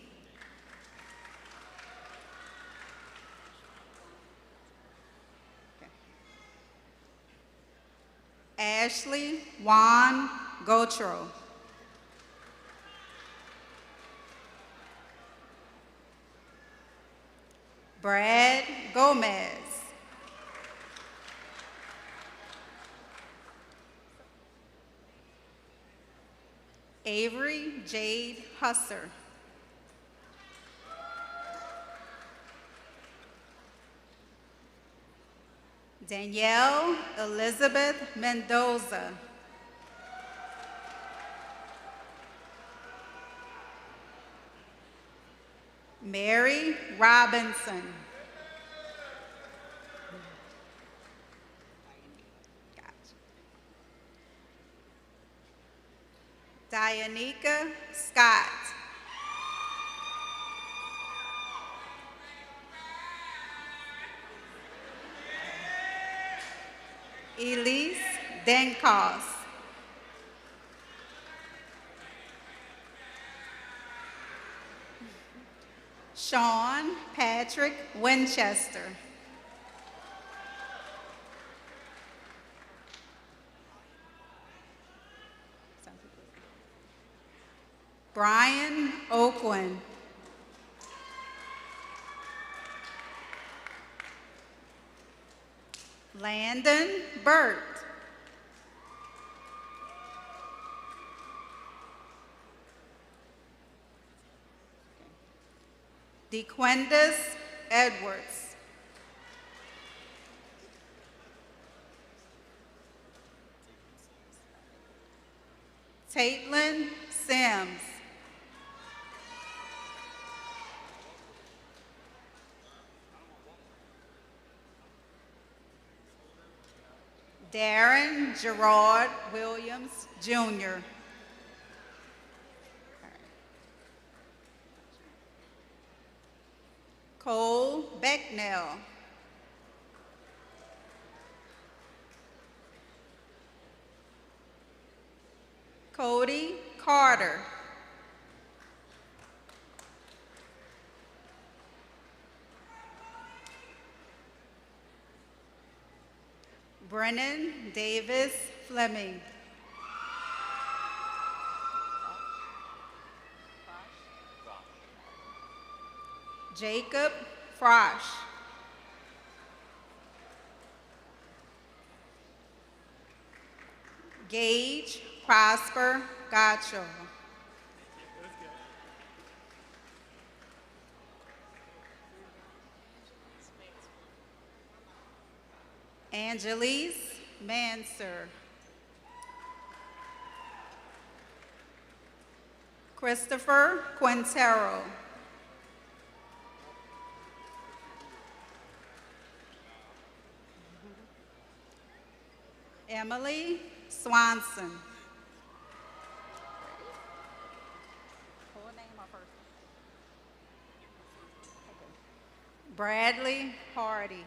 Ashley Juan Gotro. Brad Gomez. Avery Jade Husser. Danielle Elizabeth Mendoza. Mary Robinson. Dianika Scott. Elise Denkos. Sean Patrick Winchester. Brian Oakland. Landon Burt. DeQuindus Edwards. Taitlin Sims. Darren Gerard Williams, Jr. Cole Becknell. Cody Carter. Brennan Davis Fleming. Jacob Frosch. Gage Prosper Gacho. Angelise Manser. Christopher Quintero. Emily Swanson. Full name or first name? Bradley Hardy.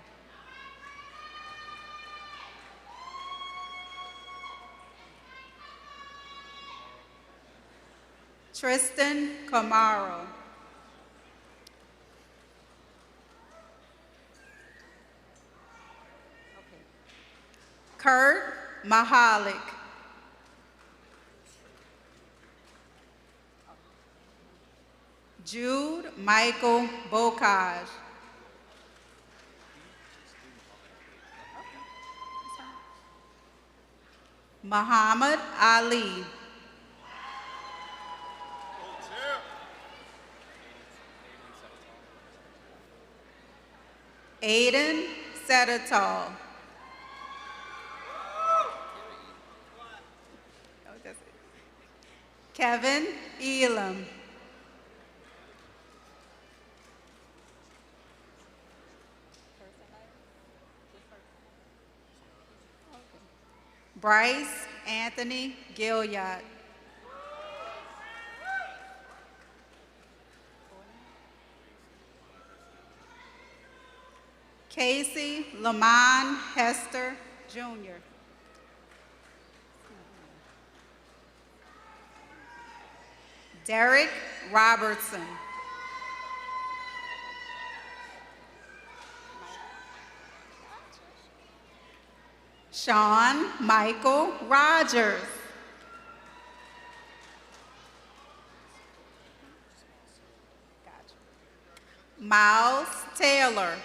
Tristan Camaro. Kurt Mahalik. Jude Michael Bocage. Muhammad Ali. Aiden Setatal. Kevin Elam. Bryce Anthony Gilliard. Casey Lamont Hester Jr. Derek Robertson. Sean Michael Rogers. Miles Taylor.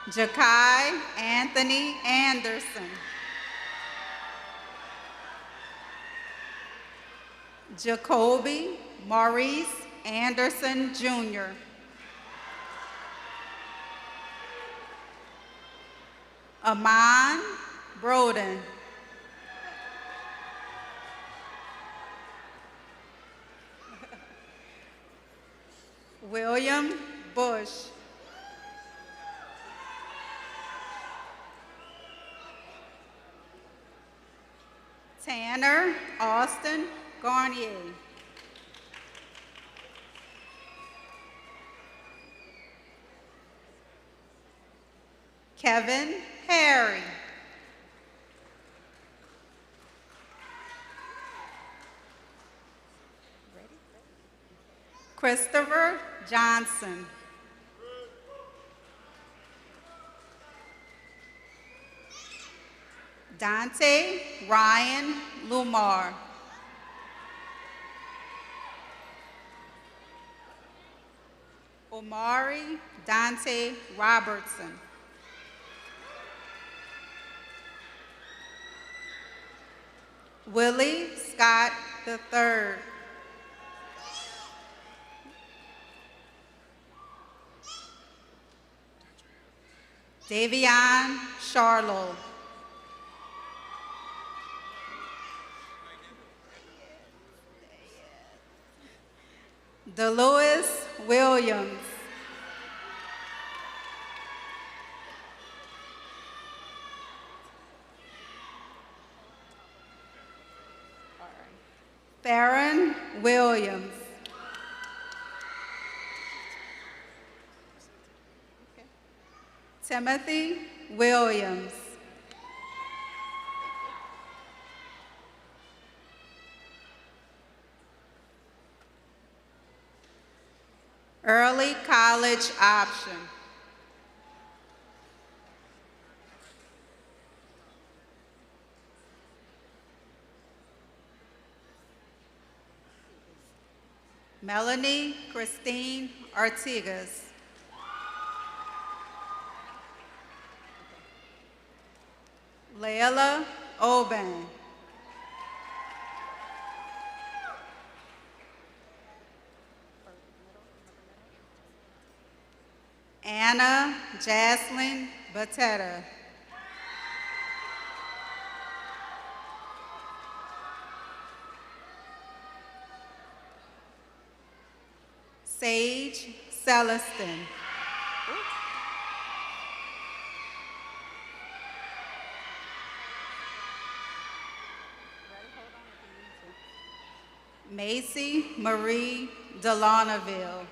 Jakai Anthony Anderson. Jacoby Maurice Anderson Jr. Aman Broden. William Bush. Tanner Austin Garnier. Kevin Harry. Christopher Johnson. Dante Ryan Lumar. Omari Dante Robertson. Willie Scott III. Davion Charlo. DeLewis Williams. Theron Williams. Timothy Williams. Early college option. Melanie Christine Artigas. Layla Oban. Anna Jaslyn Batetta. Sage Celestin. Macy Marie Delonaville.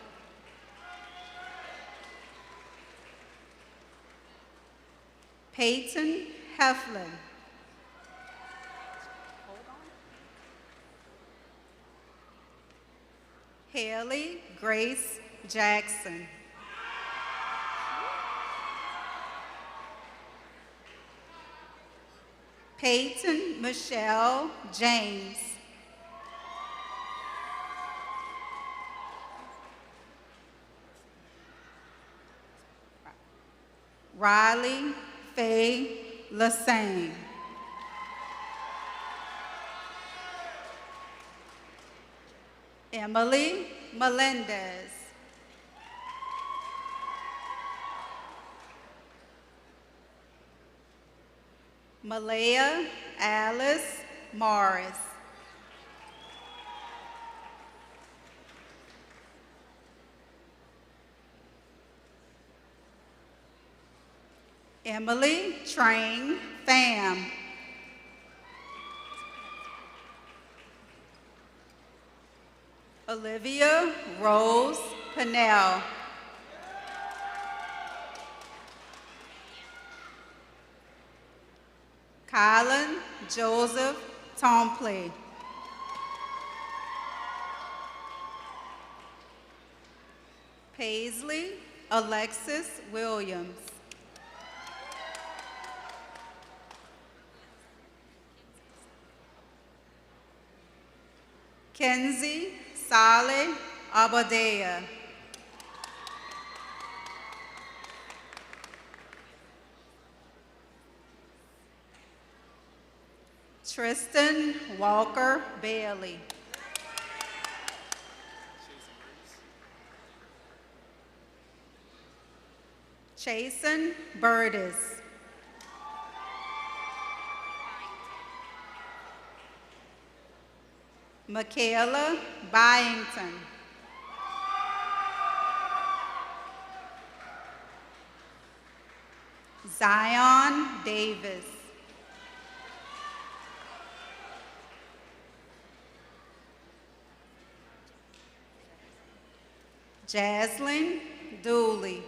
Peyton Heflin. Haley Grace Jackson. Peyton Michelle James. Riley Faye Lassane. Emily Melendez. Malaya Alice Morris. Emily Train Pham. Olivia Rose Pennell. Kylan Joseph Tompley. Paisley Alexis Williams. Kenzie Saleh Abadea. Tristan Walker Bailey. Chasen Burtis. Michaela Byington. Zion Davis. Jaslyn Dooley.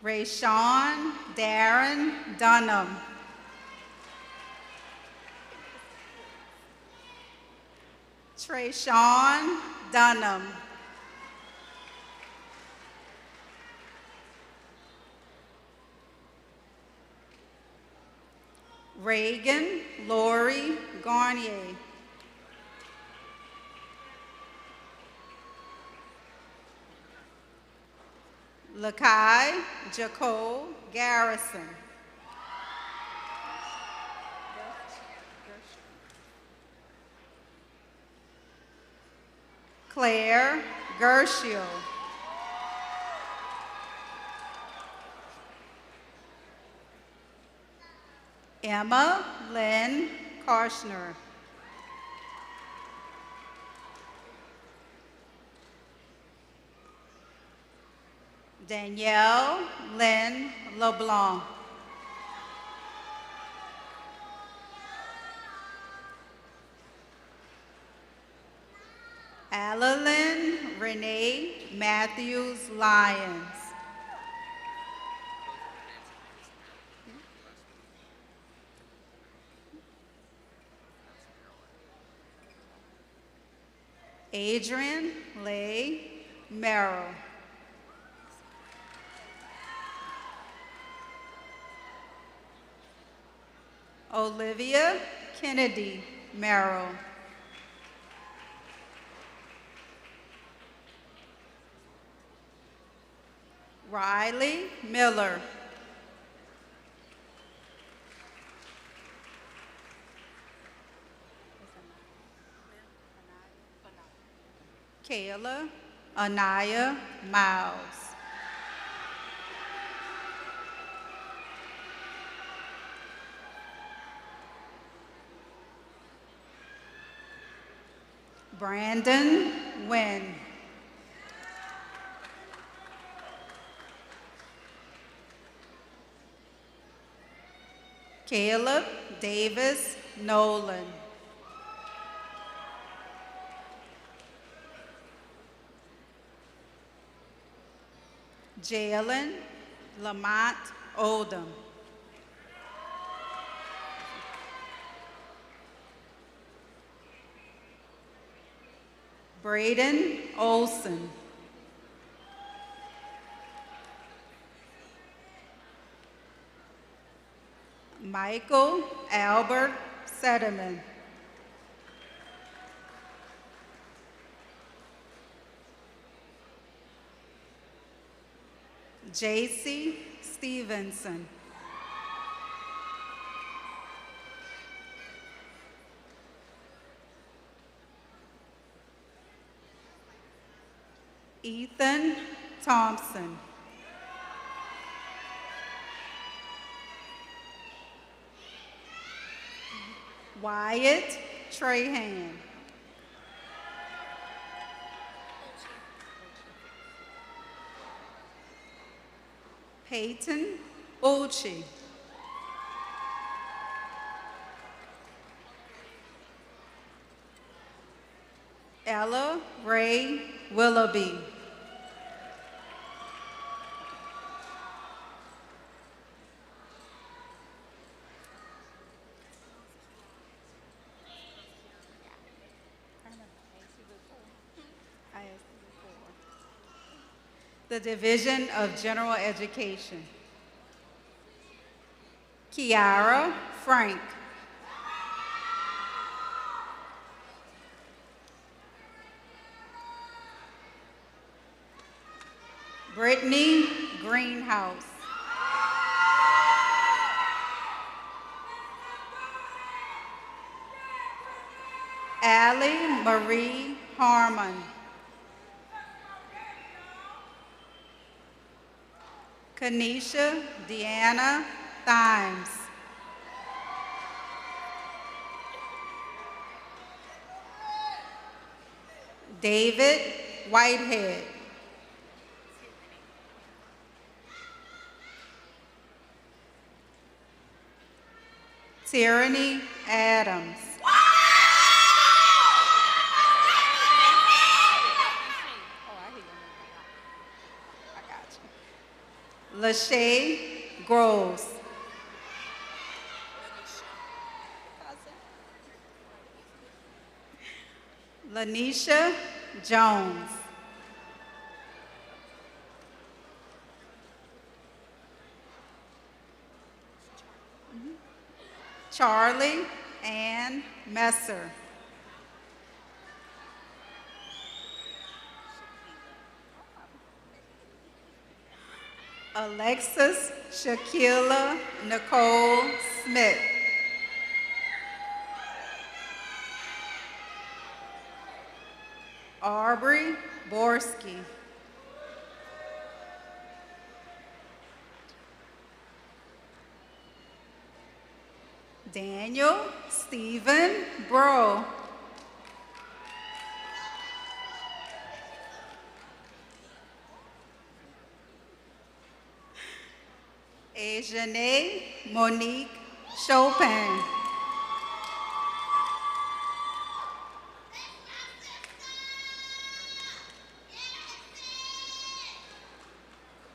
Rayshawn Darren Dunham. Trayshawn Dunham. Reagan Lori Garnier. Lakai Jacob Garrison. Claire Gershio. Emma Lynn Karshner. Danielle Lynn LeBlanc. Alalyn Renee Matthews Lyons. Adrian Leigh Merrill. Olivia Kennedy Merrill. Riley Miller. Kayla Anaya Miles. Brandon Wynn. Caleb Davis Nolan. Jalen Lamont Oldham. Braden Olson. Michael Albert Sederman. JC Stevenson. Ethan Thompson. Wyatt Trahan. Peyton Uchi. Ella Ray Willoughby. The Division of General Education. Kiara Frank. Brittany Greenhouse. Allie Marie Harmon. Kanisha Deanna Thimes. David Whitehead. Tyranny Adams. Lachey Groves. Lanisha Jones. Charlie Ann Messer. Alexis Shaquilla Nicole Smith. Aubrey Borski. Daniel Stephen Bro. Ajane Monique Chopin.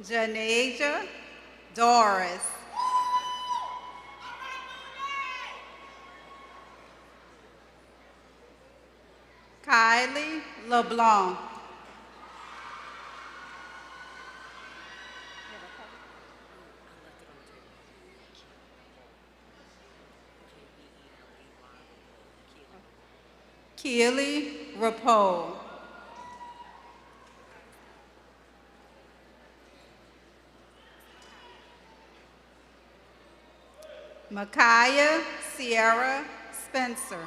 Janasia Doris. Kylie LeBlanc. Keely Rapole. Micaiah Sierra Spencer.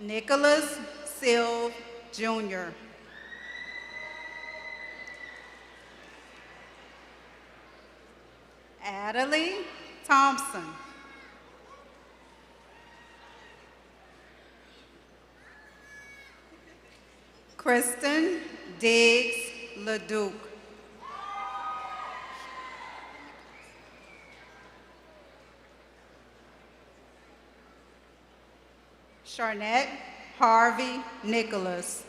Nicholas Silv Jr. Adelie Thompson. Kristen Diggs LeDuc. Charnette Harvey Nicholas.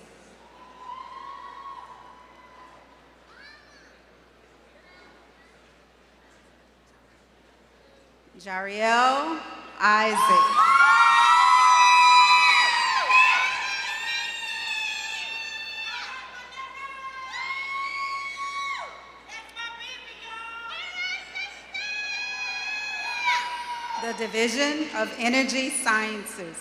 Jariel Isaac. The Division of Energy Sciences.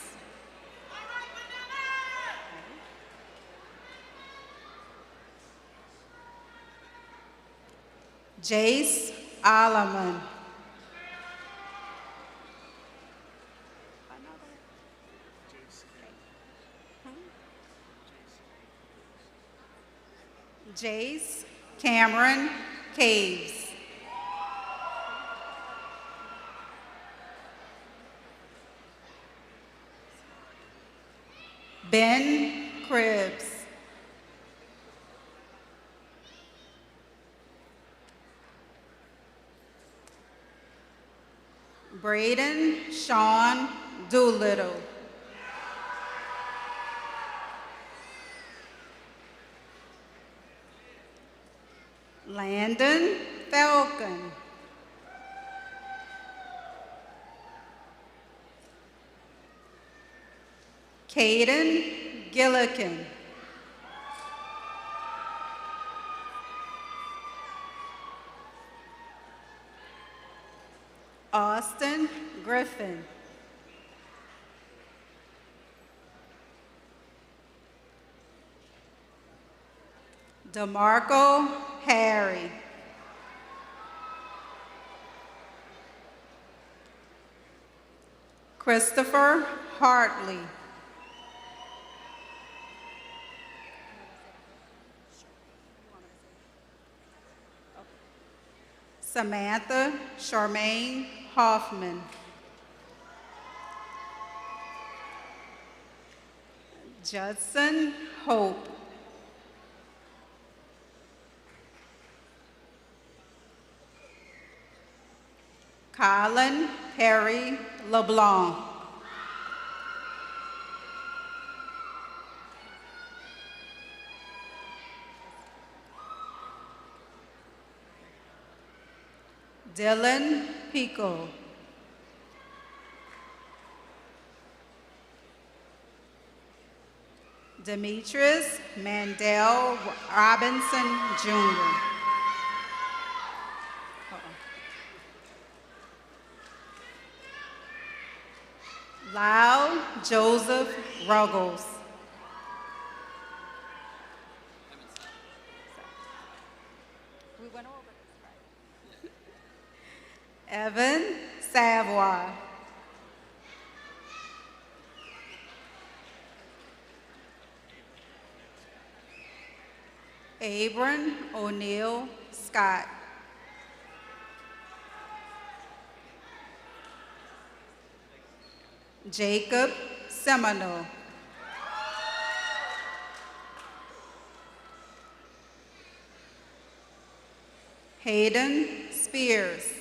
Jace Alleman. Jace Cameron Caves. Ben Cribbs. Braden Sean Doolittle. Landon Falcon. Caden Gillikin. Austin Griffin. DeMarco Harry. Christopher Hartley. Samantha Charmaine Hoffman. Judson Hope. Colin Perry LeBlanc. Dylan Pico. Demetrius Mandel Robinson Jr. Lyle Joseph Ruggles. We went over this, right? Evan Savoy. Abram O'Neill Scott. Jacob Seminole. Hayden Spears.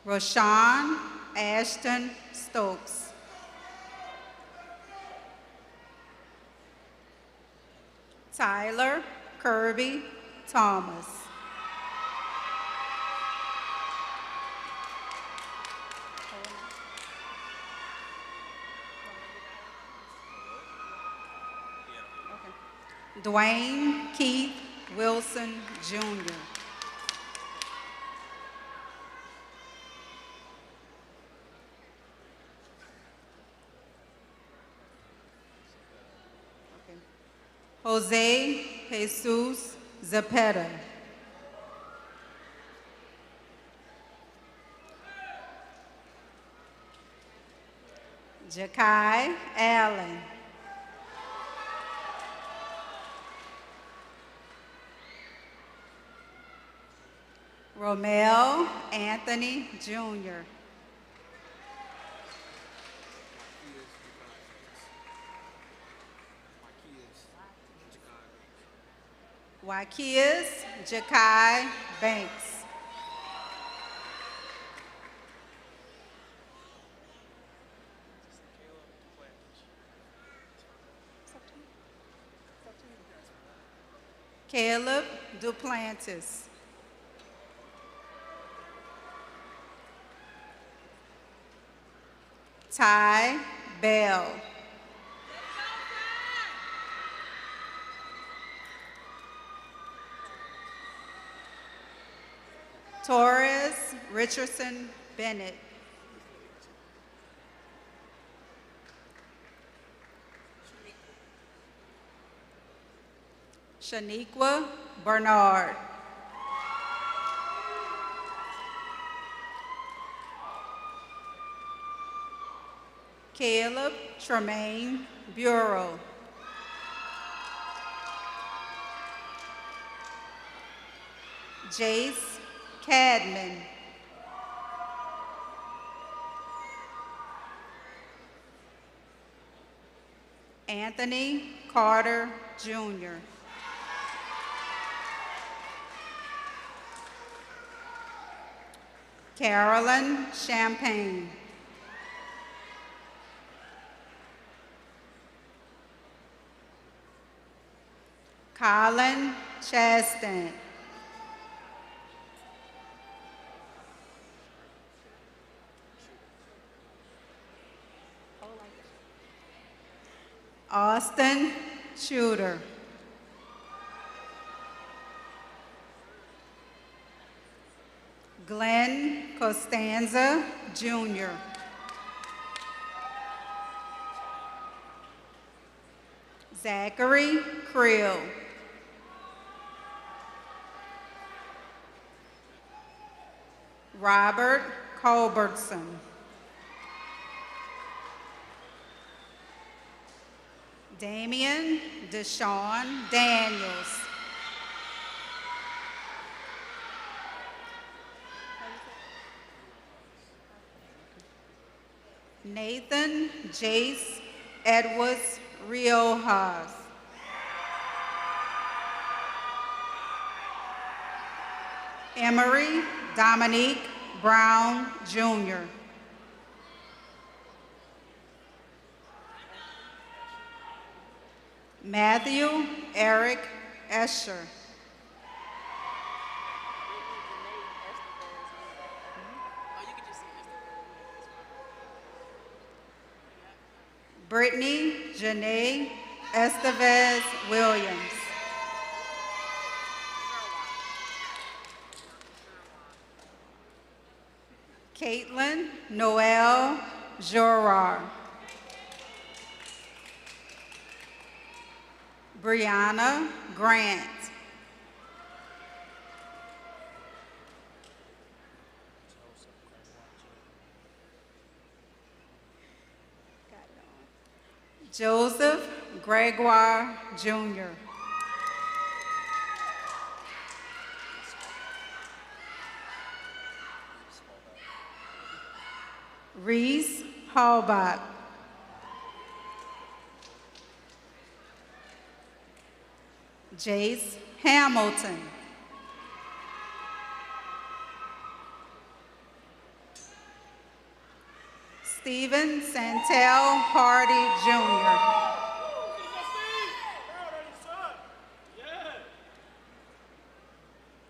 Rashawn Ashton Stokes. Tyler Kirby Thomas. Dwayne Keith Wilson Jr. Jose Jesus Zapeta. Jakai Allen. Romel Anthony Jr. Wakias Jakai Banks. Caleb Duplantis. Ty Bell. Torres Richardson Bennett. Shaniqua Bernard. Caleb Tremaine Bureau. Jace Cadman. Anthony Carter Jr. Carolyn Champagne. Colin Chastain. Austin Shooter. Glenn Costanza Jr. Zachary Creel. Robert Culbertson. Damian Deshaun Daniels. Nathan Jace Edwards Riojas. Emery Dominique Brown Jr. Matthew Eric Escher. Brittany Janae Estevez Williams. Caitlin Noel Jorar. Brianna Grant. Joseph Gregoire Jr. Reese Hallbach. Jace Hamilton. Stephen Santel Hardy Jr.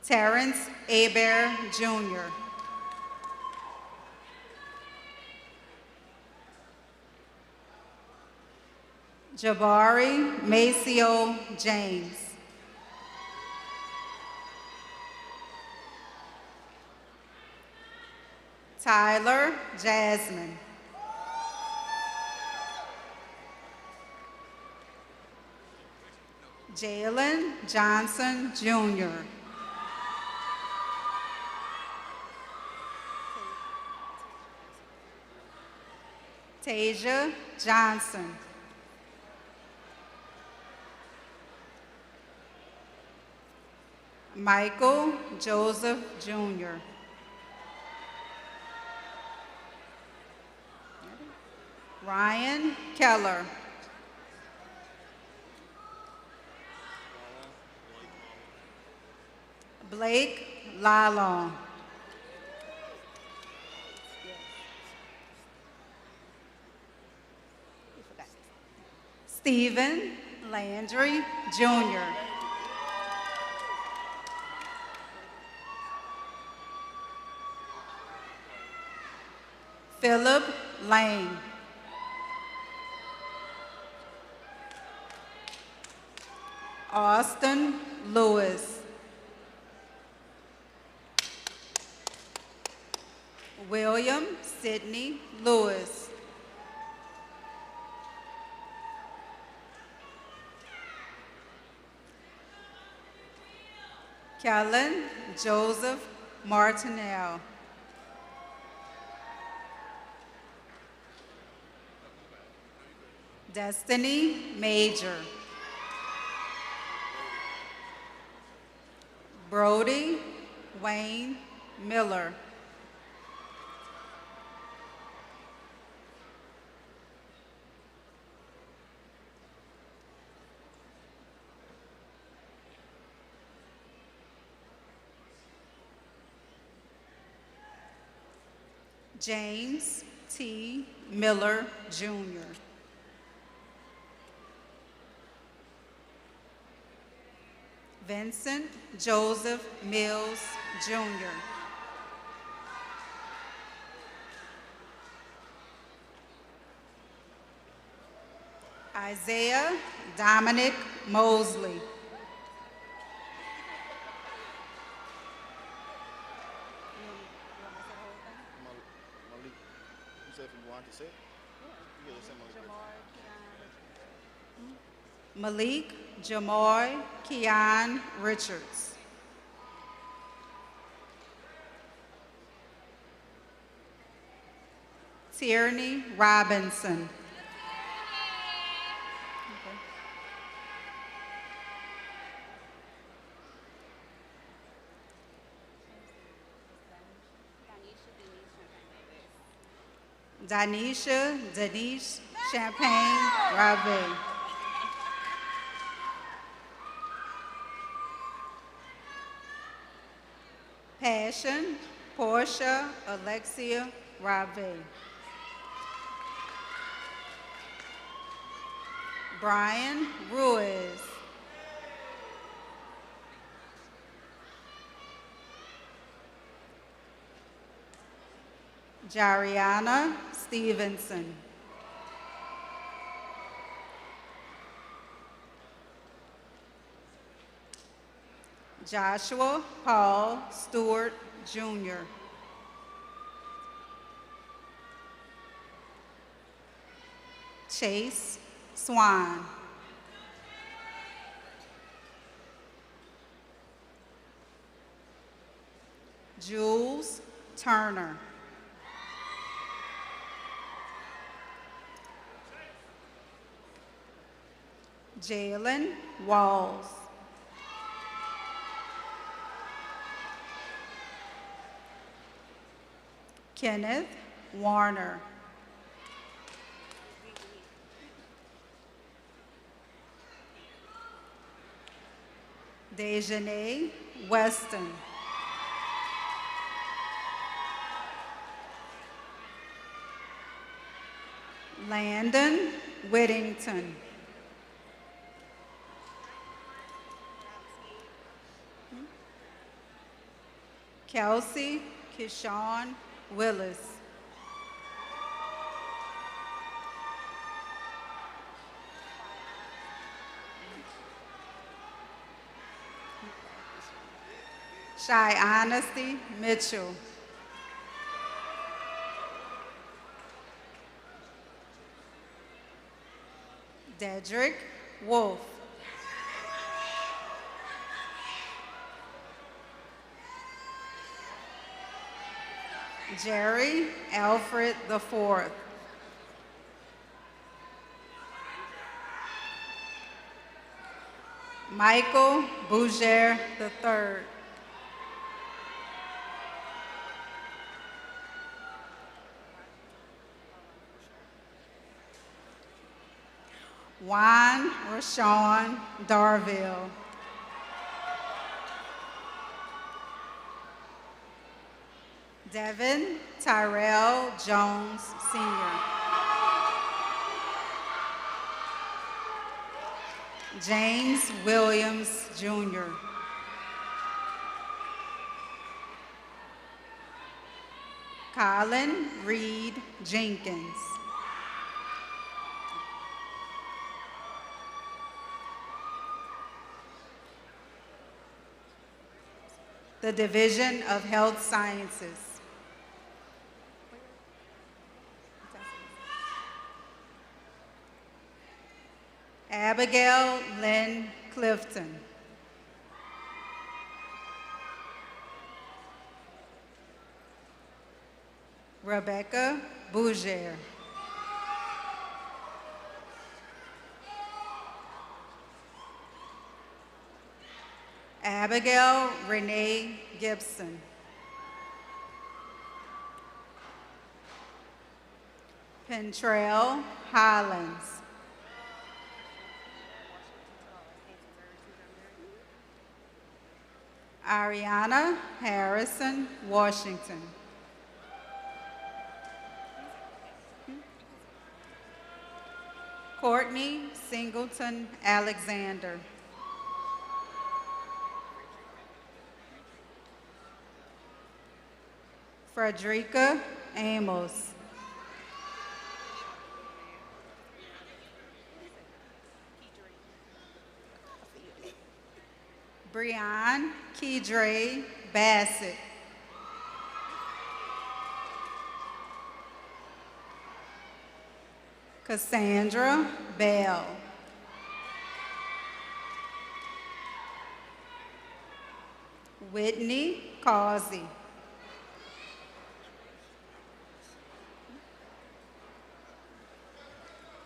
Terrence Aber Jr. Jabari Maceo James. Tyler Jasmine. Jalen Johnson, Jr. Tasia Johnson. Michael Joseph, Jr. Ryan Keller. Blake Lalong. Stephen Landry, Jr. Philip Lane. Austin Lewis. William Sidney Lewis. Kellen Joseph Martinell. Destiny Major. Brody Wayne Miller. James T. Miller, Jr. Vincent Joseph Mills, Jr. Isaiah Dominic Mosley. Malik Jamoy Keon Richards. Tierney Robinson. Danisha Denise Champagne Rave. Passion Portia Alexia Rave. Brian Ruiz. Jariana Stevenson. Joshua Paul Stewart, Jr. Chase Swan. Jules Turner. Jalen Walls. Kenneth Warner. Dejanay Weston. Landon Whittington. Kelsey Kishawn Willis. Shy Honesty Mitchell. Dedrick Wolf. Jerry Alfred IV. Michael Bougere III. Juan Rashawn Darville. Devin Tyrell Jones Sr. James Williams Jr. Colin Reed Jenkins. The Division of Health Sciences. Abigail Lynn Clifton. Rebecca Bougere. Abigail Renee Gibson. Pentrell Hollins. Ariana Harrison Washington. Courtney Singleton Alexander. Frederica Amos. Breon Keydre Bassett. Cassandra Bell. Whitney Causey.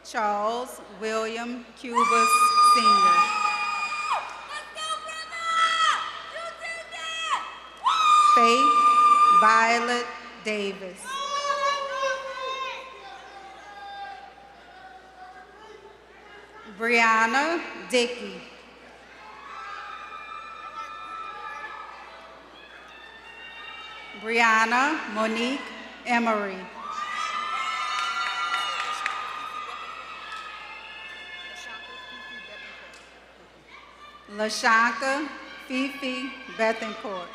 Charles William Cubas Sr. Faith Violet Davis. Brianna Dickey. Brianna Monique Emery. LaShanka Fifi Bethencourt.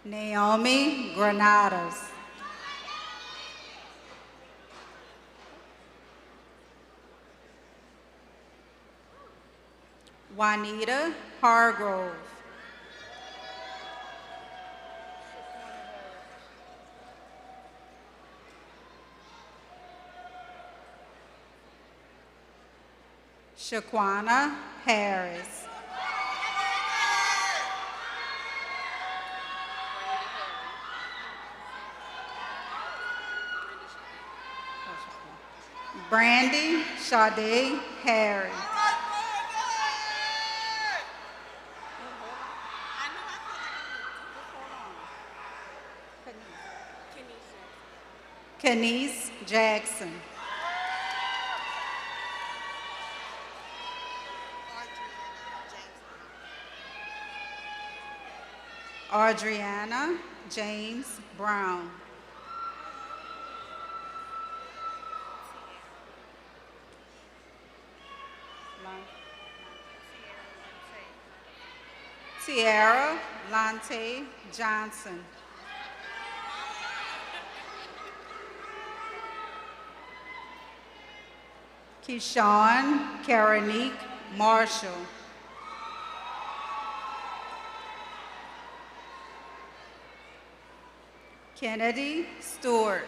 Naomi Granados. Juanita Hargrove. Shaquana Harris. Brandy Sade Harry. Kenise Jackson. Adriana James Brown. Tiara Lante Johnson. Keyshawn Karanique Marshall. Kennedy Stewart.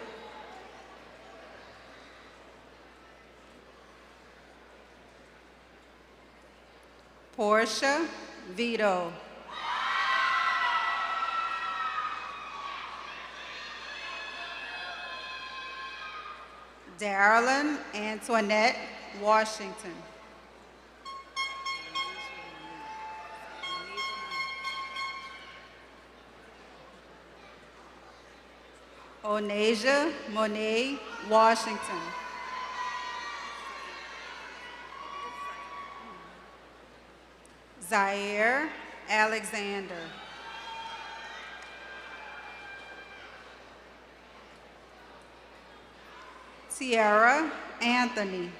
Portia Vito. Darylyn Antoinette Washington. Onasia Monet Washington. Zaire Alexander. Sierra Anthony.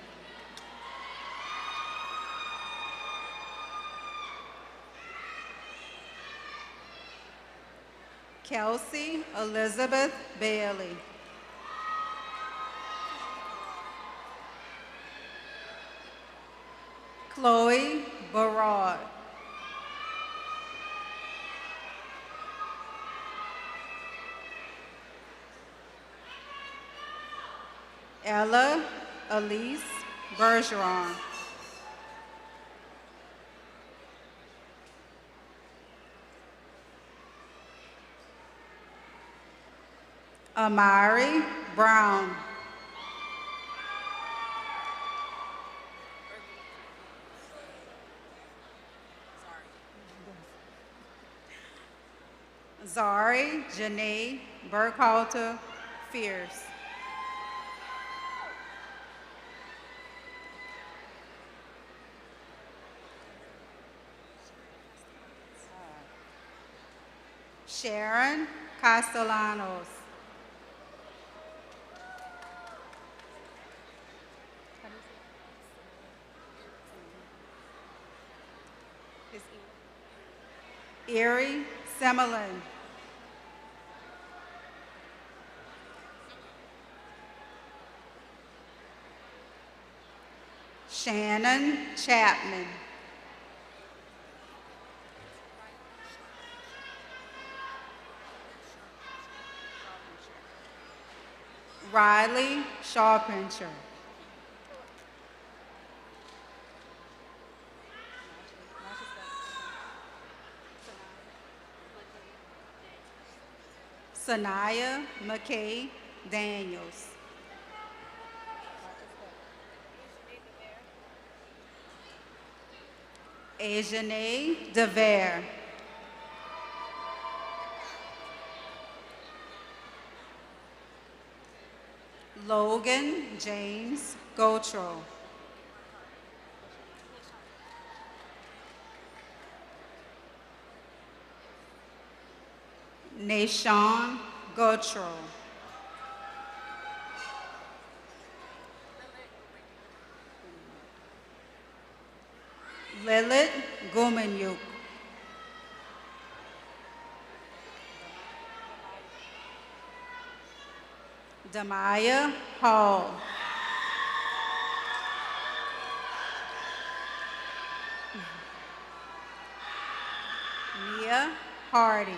Kelsey Elizabeth Bailey. Chloe Barad. Ella Elise Bergeron. Amari Brown. Zari Janae Burkhalter Fierce. Sharon Castellanos. Erie Semelin. Shannon Chapman. Riley Sharpincher. Sanaya McKay Daniels. Ajane DeVere. Logan James Gotro. Nashawn Gotro. Lilith Gumanyuk. Damaya Hall. Mia Hardy.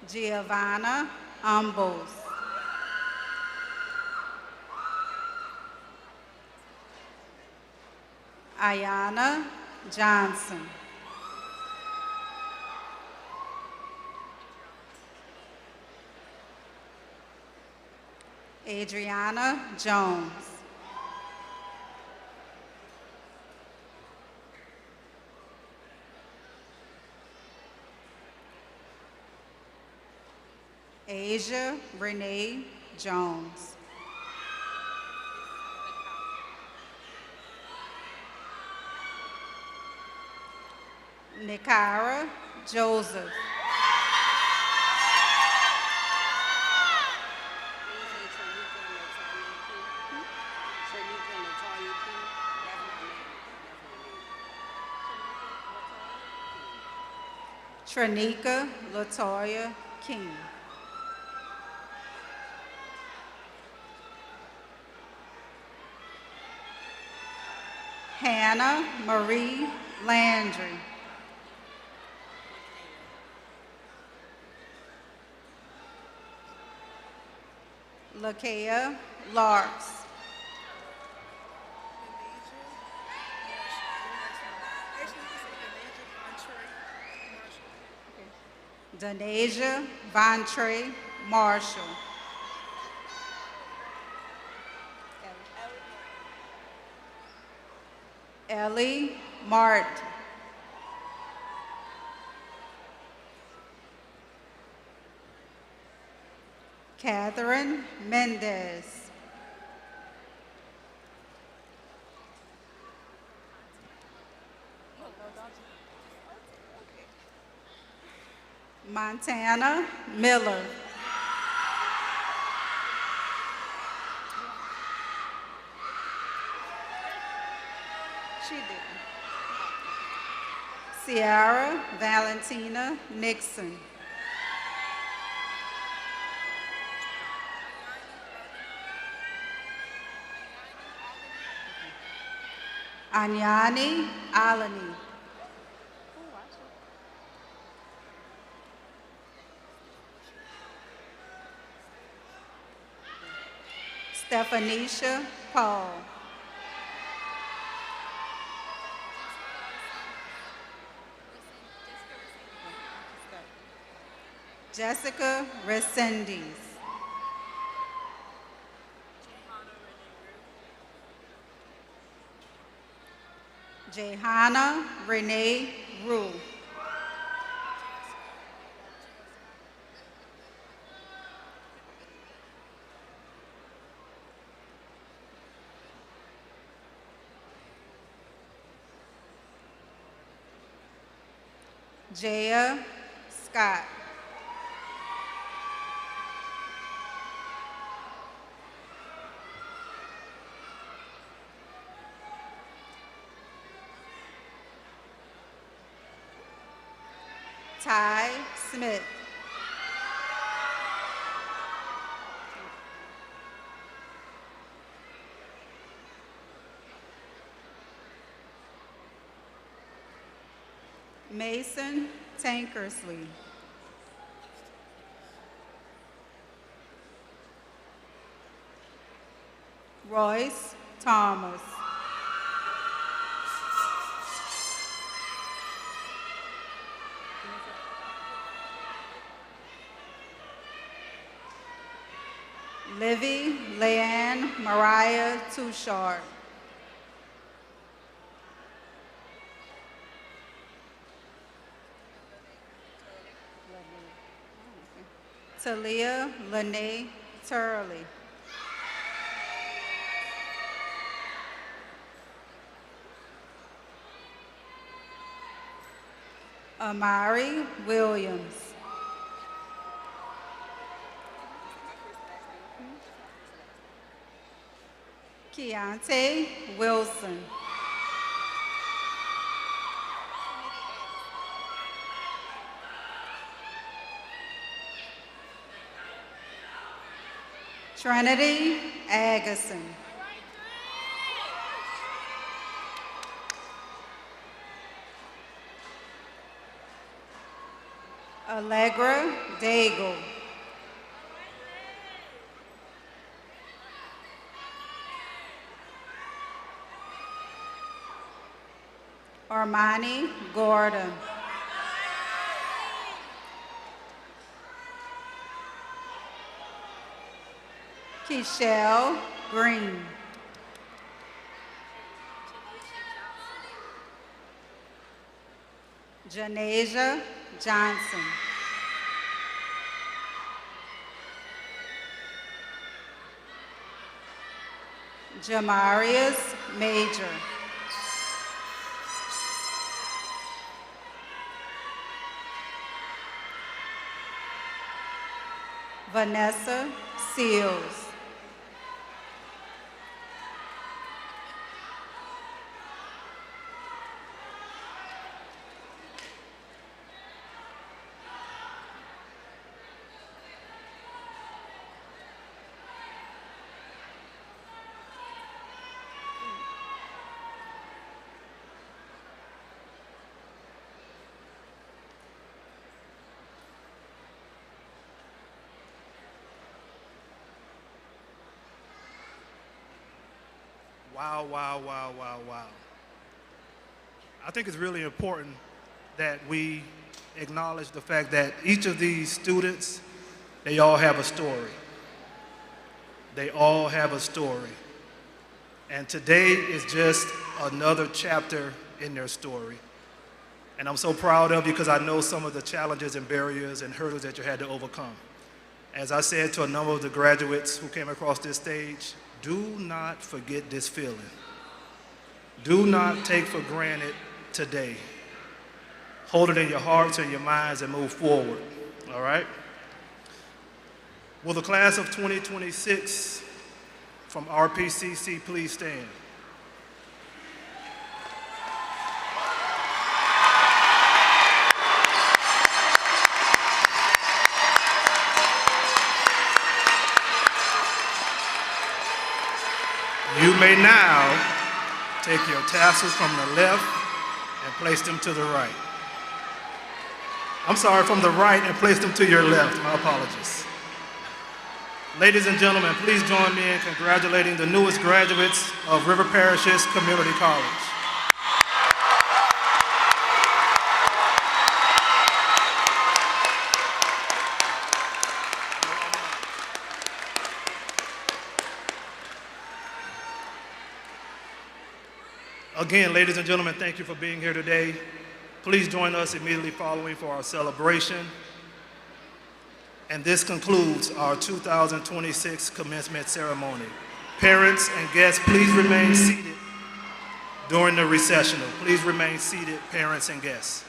Giovanna Ambos. Ayana Johnson. Adriana Jones. Asia Renee Jones. Nikara Joseph. Tranika Latoya King. Hannah Marie Landry. Lakea Larks. Denasia Vontre Marshall. Ellie Martin. Catherine Mendez. Montana Miller. She did. Sierra Valentina Nixon. Anyani Alani. Stephanisha Paul. Jessica Resendiz. Jehana Renee Rue. Jaya Scott. Ty Smith. Mason Tankersley. Royce Thomas. Livy Leanne Mariah Touchard. Talia Lene Turley. Amari Williams. Keontae Wilson. Trinity Agason. Allegra Daigle. Armani Gordon. Keishelle Green. Janasia Johnson. Jamarius Major. Vanessa Seals. Wow, wow, wow, wow, wow. I think it's really important that we acknowledge the fact that each of these students, they all have a story. They all have a story. And today is just another chapter in their story. And I'm so proud of you because I know some of the challenges and barriers and hurdles that you had to overcome. As I said to a number of the graduates who came across this stage, do not forget this feeling. Do not take for granted today. Hold it in your hearts and your minds and move forward, all right? Will the class of 2026 from RPCC please stand? You may now take your tassels from the left and place them to the right. I'm sorry, from the right and place them to your left. My apologies. Ladies and gentlemen, please join me in congratulating the newest graduates of River Parishes Community College. Again, ladies and gentlemen, thank you for being here today. Please join us immediately following for our celebration. And this concludes our 2026 commencement ceremony. Parents and guests, please remain seated during the recessional. Please remain seated, parents and guests.